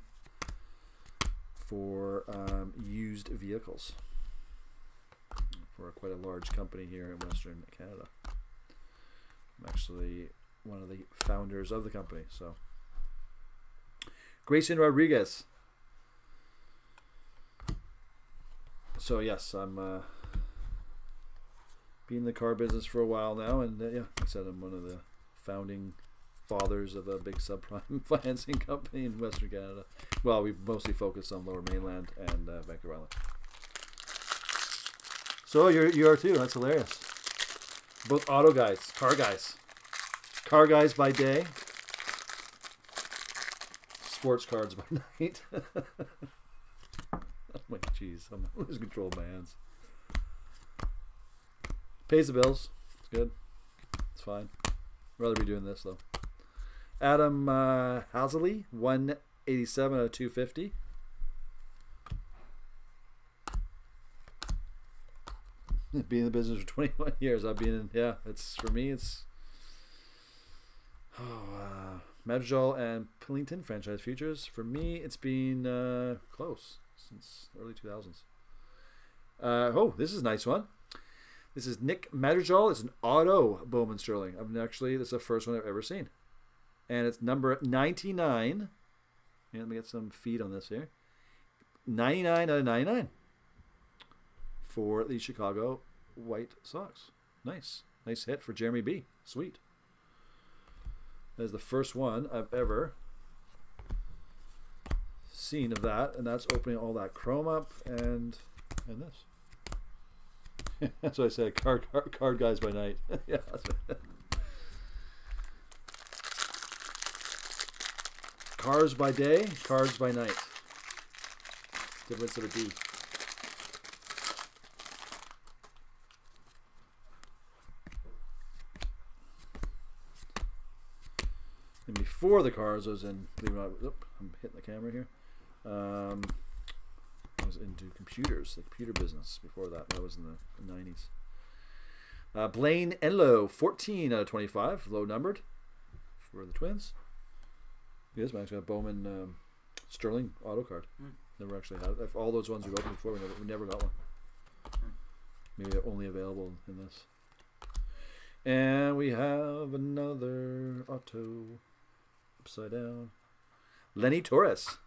for used vehicles for quite a large company here in Western Canada. I'm actually one of the founders of the company. So, Grayson Rodriguez. So yes, I'm been in the car business for a while now, and yeah, like I said, I'm one of the founding fathers of a big subprime financing company in Western Canada. Well, we mostly focus on Lower Mainland and Vancouver Island. So you are too. That's hilarious. Both auto guys, car guys by day, sports cards by night. Oh my jeez, I'm losing control of my hands. Pays the bills. It's good. It's fine. I'd rather be doing this though. Adam Hazley, 187 out of 250. Being in the business for 21 years, I've been in. Yeah, it's for me. It's Madrigal and Pillington franchise futures. For me, it's been close since early 2000s. This is a nice one. This is Nick Madrigal. It's an auto Bowman Sterling. This is the first one I've ever seen. And it's number 99. Yeah, let me get some feed on this here. 99 out of 99 for the Chicago White Sox. Nice. Nice hit for Jeremy B. Sweet. That is the first one I've ever seen of that. And that's opening all that chrome up and this. That's what I said. Card guys by night. Yeah. Cars by day, cards by night. Difference of a D. And before the cars, I was in. Believe it or not, I'm hitting the camera here. I was into computers, the computer business before that. That was in the 90s. Blaine Enlow, 14 out of 25, low numbered for the Twins. Yes, man, actually got a Bowman Sterling auto card. Never actually had it. All those ones we've opened before, we never got one. Maybe they're only available in this. And we have another auto upside down. Lenny Torres.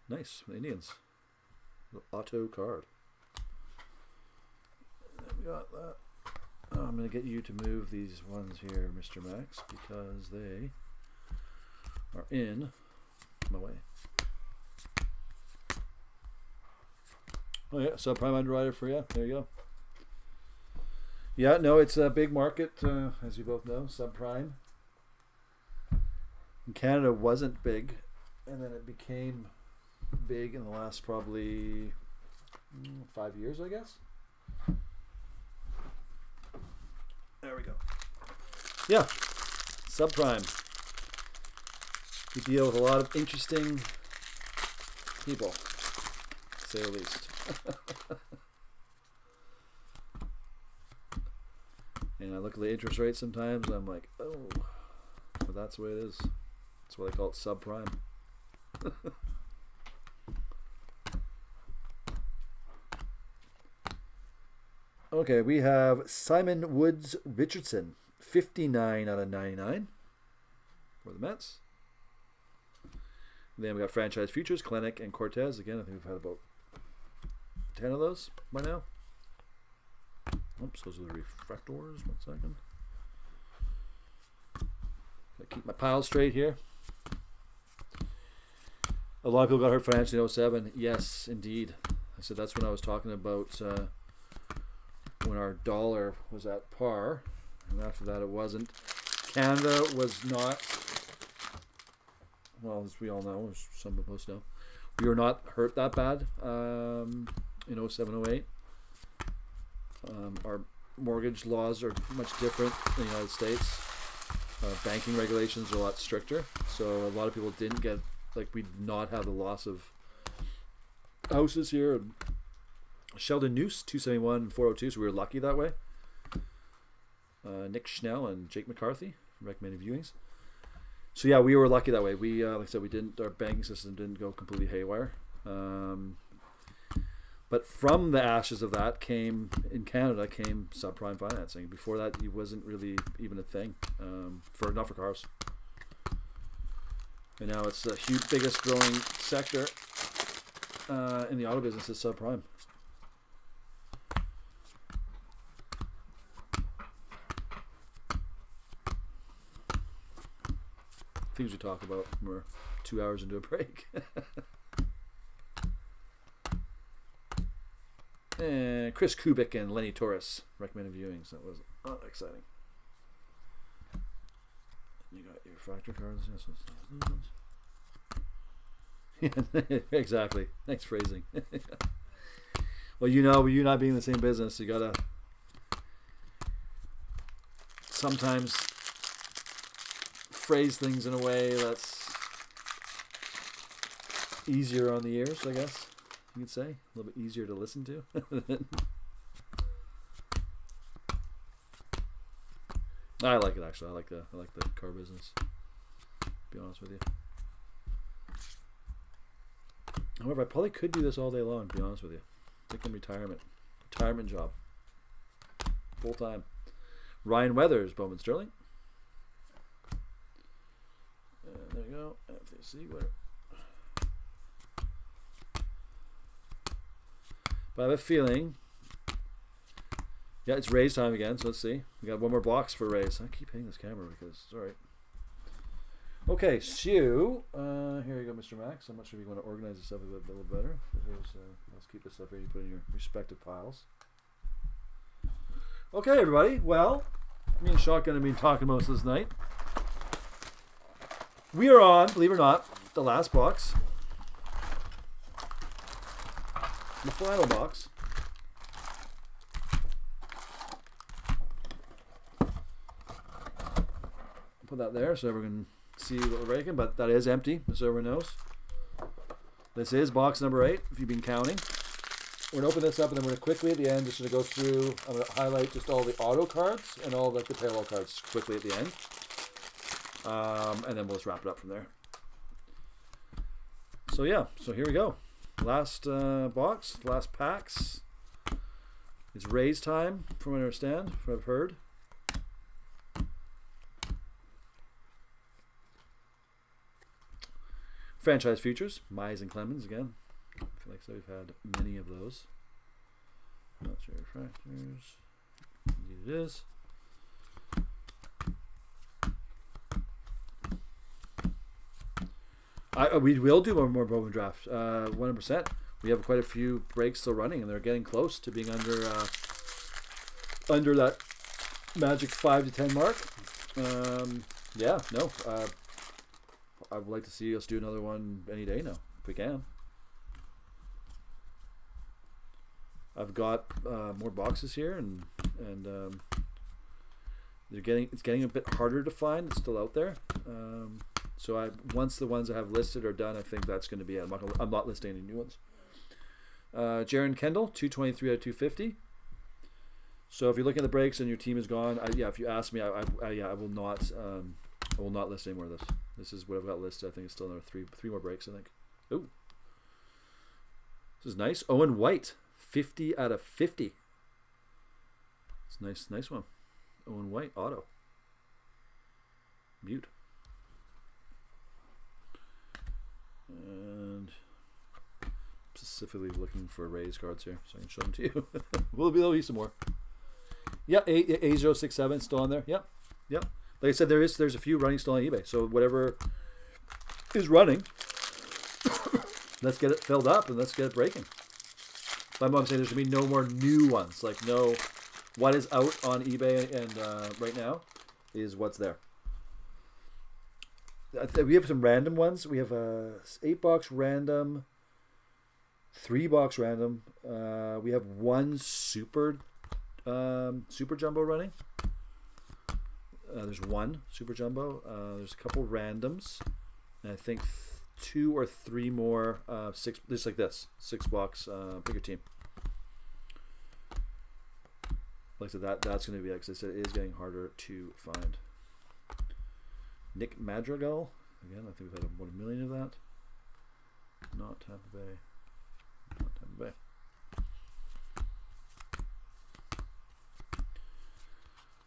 Nice, Indians. Auto card. And we got that. I'm going to get you to move these ones here, Mr. Max, because they are in my way. Oh yeah, subprime underwriter for you. There you go. Yeah, no, it's a big market, as you both know, subprime. In Canada wasn't big, and then it became big in the last probably 5 years, I guess. There we go. Yeah, subprime. We deal with a lot of interesting people, to say the least. And I look at the interest rate sometimes, I'm like, oh, but that's the way it is. That's why they call it subprime. Okay, we have Simon Woods Richardson, 59 out of 99 for the Mets. And then we got franchise futures, Clinic and Cortez. Again, I think we've had about 10 of those by now. Oops, those are the refractors. 1 second. Gotta keep my pile straight here. A lot of people got hurt financially in 07. Yes, indeed. I said that's when I was talking about when our dollar was at par. And after that it wasn't. Canada was not, well, as we all know, as some of us know, we were not hurt that bad in 07, 08. Our mortgage laws are much different in the United States. Banking regulations are a lot stricter, so a lot of people didn't get, like, we did not have the loss of houses here. And Sheldon Noose, 271 and 402, so we were lucky that way. Nick Schnell and Jake McCarthy from recommended viewings. So yeah, we were lucky that way. We like I said, our banking system didn't go completely haywire. But from the ashes of that came subprime financing. Before that, it wasn't really even a thing not for cars. And now it's the biggest growing sector in the auto business is subprime. Things we talk about when we're 2 hours into a break. And Chris Kubik and Lenny Torres recommended viewings. That was exciting. You got your factor cards. Yeah, exactly. Nice phrasing. Well, you not being in the same business, you gotta sometimes phrase things in a way that's easier on the ears, I guess you could say. A little bit easier to listen to. I like it actually. I like the car business. To be honest with you. However, I probably could do this all day long. To be honest with you, taking retirement job, full time. Ryan Weathers, Bowman Sterling. There you go. FAC winner. But I have a feeling. Yeah, it's Ray's time again, so let's see. We got one more box for Ray's. I keep hitting this camera because it's alright. Okay, so here you go, Mr. Max. I'm not sure if you want to organize this stuff a little better. Let's keep this stuff here. You put in your respective piles. Okay, everybody. Well, me and Shotgun have been talking most of this night. We are on, believe it or not, the last box. The final box. Put that there so everyone can see what we're breaking, but that is empty, so everyone knows. This is box number 8, if you've been counting. We're going to open this up and then we're going to quickly at the end just going to go through, I'm going to highlight just all the auto cards and all the parallel cards quickly at the end. And then we'll just wrap it up from there. So yeah, so here we go. Last box, last packs. It's Ray's time, from what I understand, from what I've heard. Franchise futures, Mize and Clemens again. I feel like we've had many of those. Not sure refractors. Indeed it is. We will do more Bowman draft. 100%. We have quite a few breaks still running, and they're getting close to being under that magic 5 to 10 mark. Yeah, no. I would like to see us do another one any day now, if we can. I've got more boxes here, and it's getting a bit harder to find. It's still out there. So once the ones I have listed are done, I think that's going to be it. I'm not listing any new ones. Jaron Kendall, 223 out of 250. So if you're looking at the breaks and your team is gone, if you ask me, I will not list any more of this. This is what I've got listed. I think it's still another three more breaks. I think. Ooh, this is nice. Owen White, 50 out of 50. It's nice one. Owen White auto. Mute. And specifically looking for Ray's cards here, so I can show them to you. There'll be some more. Yeah, A067 still on there. Yep. Like I said, there's a few running still on eBay. So whatever is running, let's get it filled up and let's get it breaking. My mom's saying there's gonna be no more new ones. Like no, what is out on eBay and right now is what's there. We have some random ones. We have a 8-box random, 3-box random. We have one super jumbo running. There's one super jumbo. There's a couple randoms, and I think 2 or 3 more, 6, just like this, 6 bucks. Pick your team. Like I said, that's going to be, like I said, it is getting harder to find. Nick Madrigal. Again, I think we've had 1 million of that. Not Tampa Bay. Not Tampa Bay.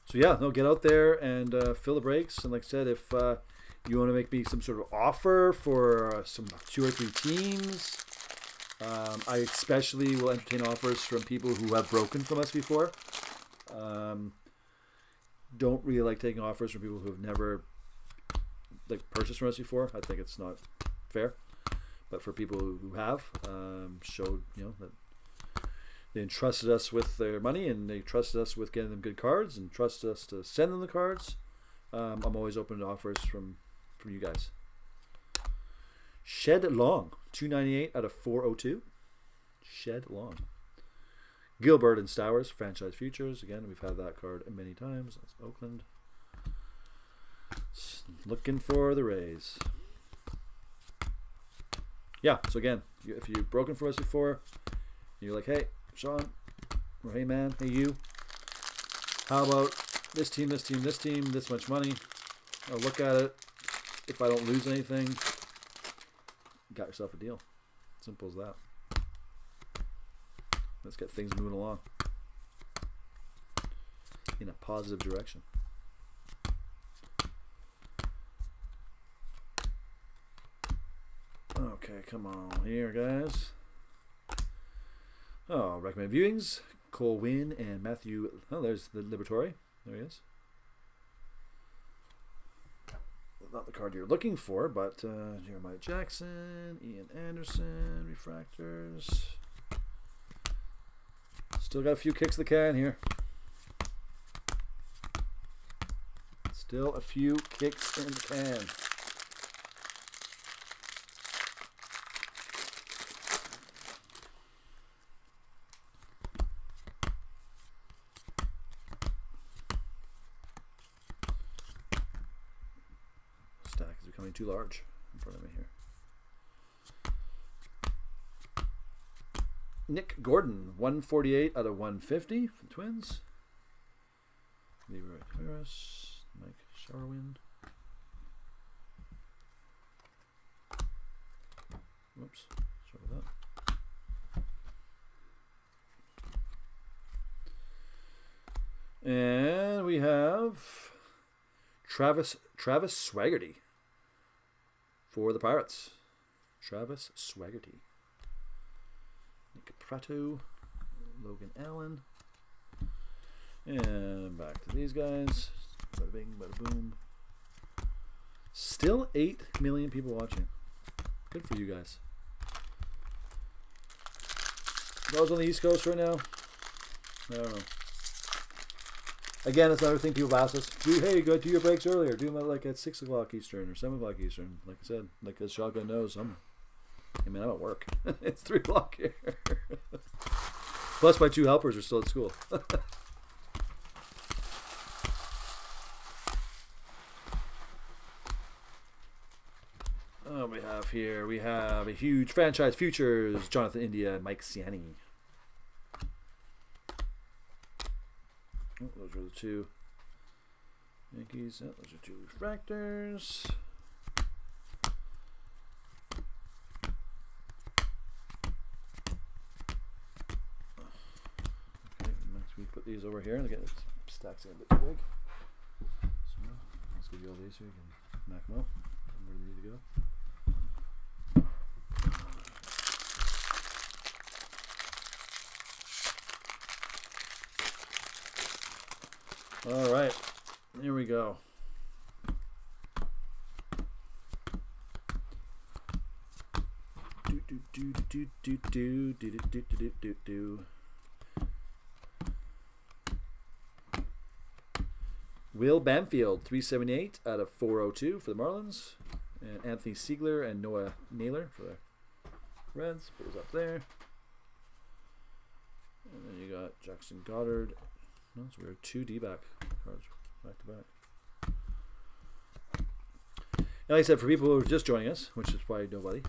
So yeah, no, get out there and fill the breaks. And like I said, if you want to make me some sort of offer for some 2 or 3 teams, I especially will entertain offers from people who have broken from us before. Don't really like taking offers from people who have never purchased from us before. I think it's not fair. But for people who have, showed that they entrusted us with their money and they trusted us with getting them good cards and trusted us to send them the cards. I'm always open to offers from you guys. Shed Long, 298 out of 402. Shed Long. Gilbert and Stowers, franchise futures. Again, we've had that card many times. That's Oakland. Looking for the Rays. Yeah, so again, if you've broken for us before, you're like, hey, Sean, or hey, man, hey, you, how about this team, this team, this team, this much money? I'll look at it. If I don't lose anything, you got yourself a deal. Simple as that. Let's get things moving along in a positive direction. Okay, come on here, guys. Oh, recommended viewings. Cole Wynn and Matthew. Oh, there's the Liberatore. There he is. Not the card you're looking for, but Jeremiah Jackson, Ian Anderson, refractors. Still got a few kicks of the can here. Still a few kicks in the can. Stack is becoming too large in front of me here. Nick Gordon, 148 out of 150 for the Twins. Leroy Harris, Mike Sharwin. Whoops, sorry about that. And we have Travis Swaggerty for the Pirates. Travis Swaggerty. Nick Prato, Logan Allen, and back to these guys. Bada bing, bada boom. Still 8 million people watching. Good for you guys. Those on the East Coast right now, I don't know. Again, it's another thing people ask us. Hey, go do your breaks earlier. Do them at 6 o'clock Eastern or 7 o'clock Eastern. Like I said, like as Shotgun knows, I'm at work. It's 3 o'clock here. Plus, my 2 helpers are still at school. Oh, we have a huge franchise futures. Jonathan India, Mike Siani. Oh, those are the 2 Yankees. Oh, those are 2 refractors. We put these over here and again, it stacks in a bit too big. So let's give you all these so you can knock them out. I'm ready to go. All right, here we go. Will Banfield, 378 out of 402 for the Marlins. And Anthony Siegler and Noah Naylor for the Reds. Put those up there. And then you got Jackson Goddard. No, so we have 2 D-back cards back to back. And like I said, for people who are just joining us, which is probably nobody,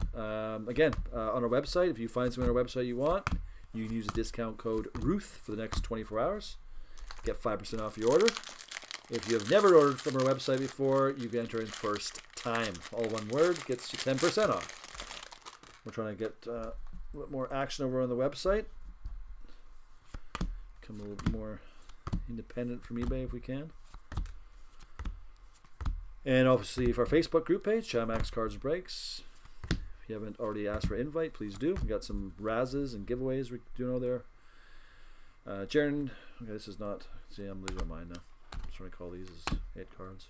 again, on our website, if you find something on our website you want, you can use the discount code RUTH for the next 24 hours. Get 5% off your order. If you have never ordered from our website before, you can enter in first time. All one word gets you 10% off. We're trying to get a little more action over on the website. Become a little more independent from eBay if we can. And obviously, for our Facebook group page, Chamax Cards and Breaks. If you haven't already asked for an invite, please do. We got some razzes and giveaways we're doing over there. Jaron, okay, this is not. See, I'm losing my mind now. I'm just trying to call these as 8 cards.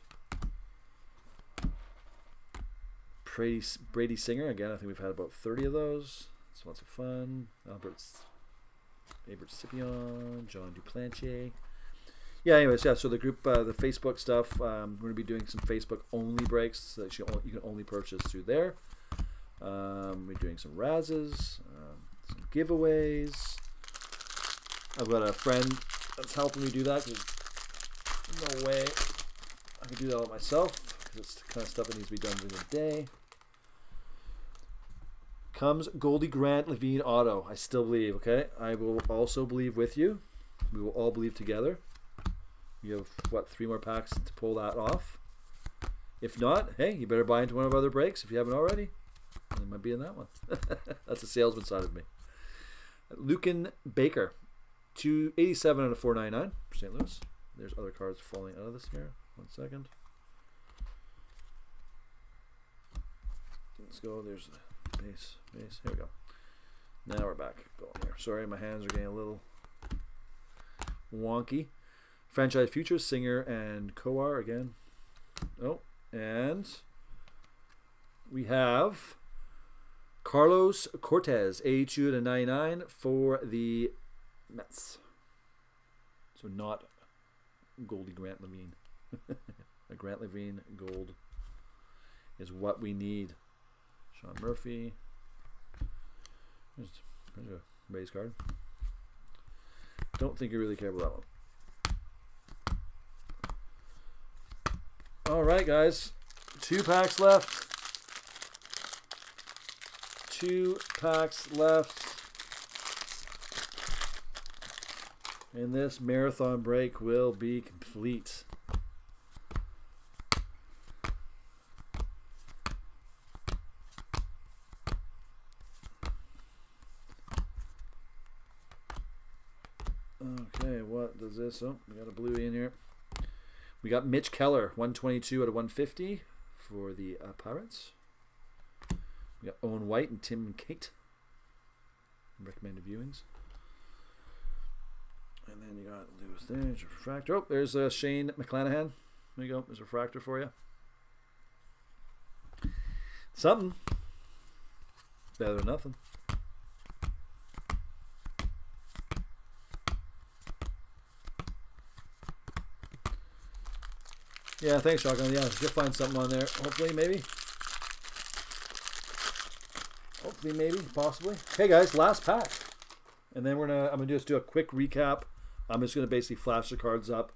Brady Singer, again, I think we've had about 30 of those. It's lots of fun. Albert Scipion, John Duplantier. Yeah, anyways, yeah, so the group, the Facebook stuff, we're going to be doing some Facebook only breaks that you can only purchase through there. We're doing some razzes, some giveaways. I've got a friend that's helping me do that. There's no way I can do that all myself because it's the kind of stuff that needs to be done during the day. Comes Goldie Grant Levine Auto. I still believe, okay? I will also believe with you. We will all believe together. You have, what, 3 more packs to pull that off? If not, hey, you better buy into one of our other breaks if you haven't already. It might be in that one. That's the salesman side of me. Lucan Baker. 287 out of 499 for St. Louis. There's other cards falling out of this here. 1 second. Let's go. There's the base. Here we go. Now we're back going here. Sorry, my hands are getting a little wonky. Franchise Futures, Singer and Coar again. Oh, and we have Carlos Cortez, 82 to 99 for the Mets. So not Goldie Grant Levine. A Grant Levine gold is what we need. Sean Murphy. There's a base card. Don't think you really care about that one. All right, guys. 2 packs left. 2 packs left. And this marathon break will be complete. Okay, what does this? Oh, we got a bluey in here. We got Mitch Keller, 122 out of 150 for the Pirates. We got Owen White and Tim and Kate. Recommended viewings. And then you got Lewis there. There's your refractor. Oh, there's Shane McClanahan. There you go. There's a refractor for you. Something. Better than nothing. Yeah, thanks, Shotgun. Yeah, you'll find something on there. Hopefully, maybe. Hopefully, maybe, possibly. Okay, guys, last pack. And then I'm gonna just do a quick recap. I'm just gonna basically flash the cards up.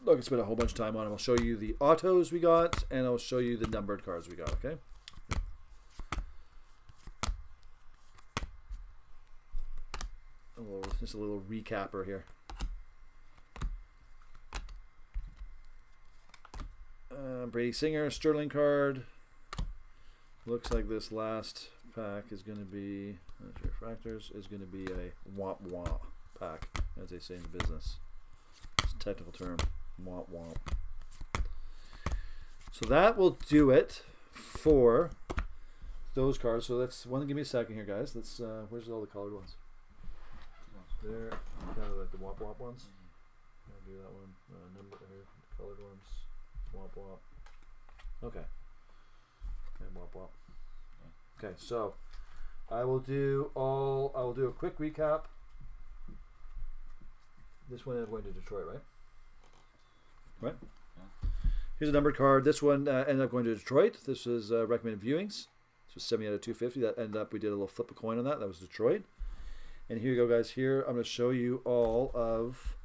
Look, I spent a whole bunch of time on them. I'll show you the autos we got, and I'll show you the numbered cards we got. Okay. Just a little recapper here. Brady Singer, Sterling card. Looks like this last pack is going to be, refractors, is going to be a womp womp pack, as they say in the business. It's a technical term, womp womp. So that will do it for those cards. So let's, give me a second here, guys. Let's, where's all the colored ones? There, kind of like the womp womp ones. I'll do that one. Number here, colored ones. Womp womp. Okay. And womp womp. Okay, so I will do a quick recap. This one ended up going to Detroit, right? Right? Yeah. Here's a numbered card. This one ended up going to Detroit. This was recommended viewings. This was 70 out of 250. That ended up, we did a little flip a coin on that. That was Detroit. And here you go, guys. Here, I'm going to show you all of,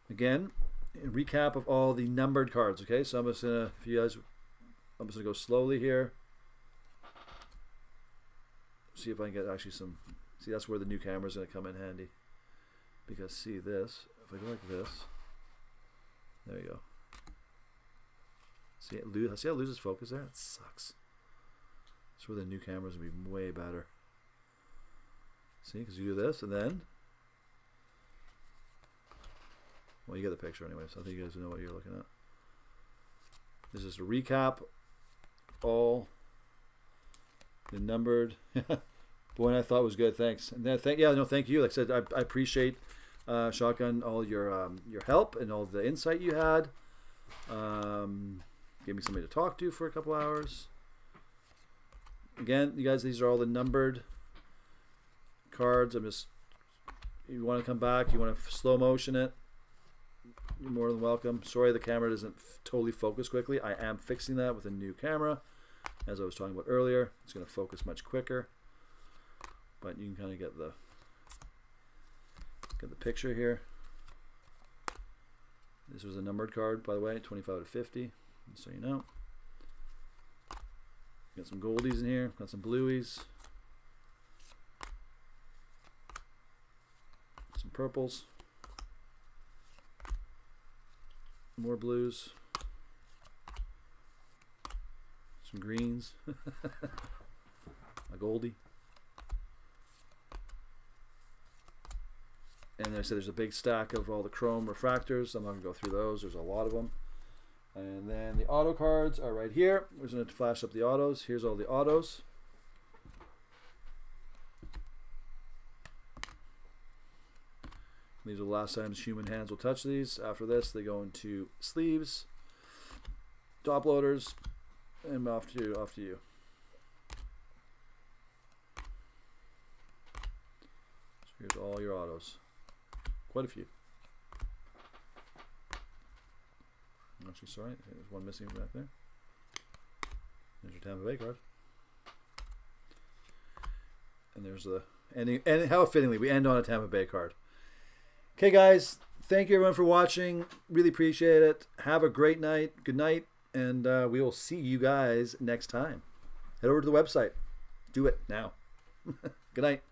again, a recap of all the numbered cards. Okay, so I'm just gonna, if you guys, I'm just gonna go slowly here. See if I can get actually some. See, that's where the new camera is gonna come in handy. Because see this, if I go like this, there you go. See how it loses focus there? It sucks. That's where the new cameras will be way better. See, because you do this and then, well, you get the picture anyway, so I think you guys know what you're looking at. This is a recap, all the numbered. Boy, I thought it was good. Thanks. And then thank you. Like I said, I appreciate Shotgun, all your help and all the insight you had. Gave me somebody to talk to for a couple hours. Again, you guys, these are all the numbered cards. You want to come back, you want to slow motion it, you're more than welcome. Sorry the camera doesn't totally focus quickly. I am fixing that with a new camera, as I was talking about earlier. It's going to focus much quicker, but you can kind of get the picture here. This was a numbered card, by the way, 25 to 50, so you know. Got some goldies in here, got some blueies, some purples, more blues, some greens, a goldie. And I said there's a big stack of all the chrome refractors. I'm not going to go through those. There's a lot of them. And then the auto cards are right here. We're just going to flash up the autos. Here's all the autos. These are the last times human hands will touch these. After this, they go into sleeves, top loaders, and off to you. So here's all your autos. Quite a few. Actually, sorry, there's one missing back there. There's your Tampa Bay card. And there's the ending, and how fittingly we end on a Tampa Bay card. Okay, guys, thank you everyone for watching. Really appreciate it. Have a great night. Good night, and we will see you guys next time. Head over to the website. Do it now. Good night.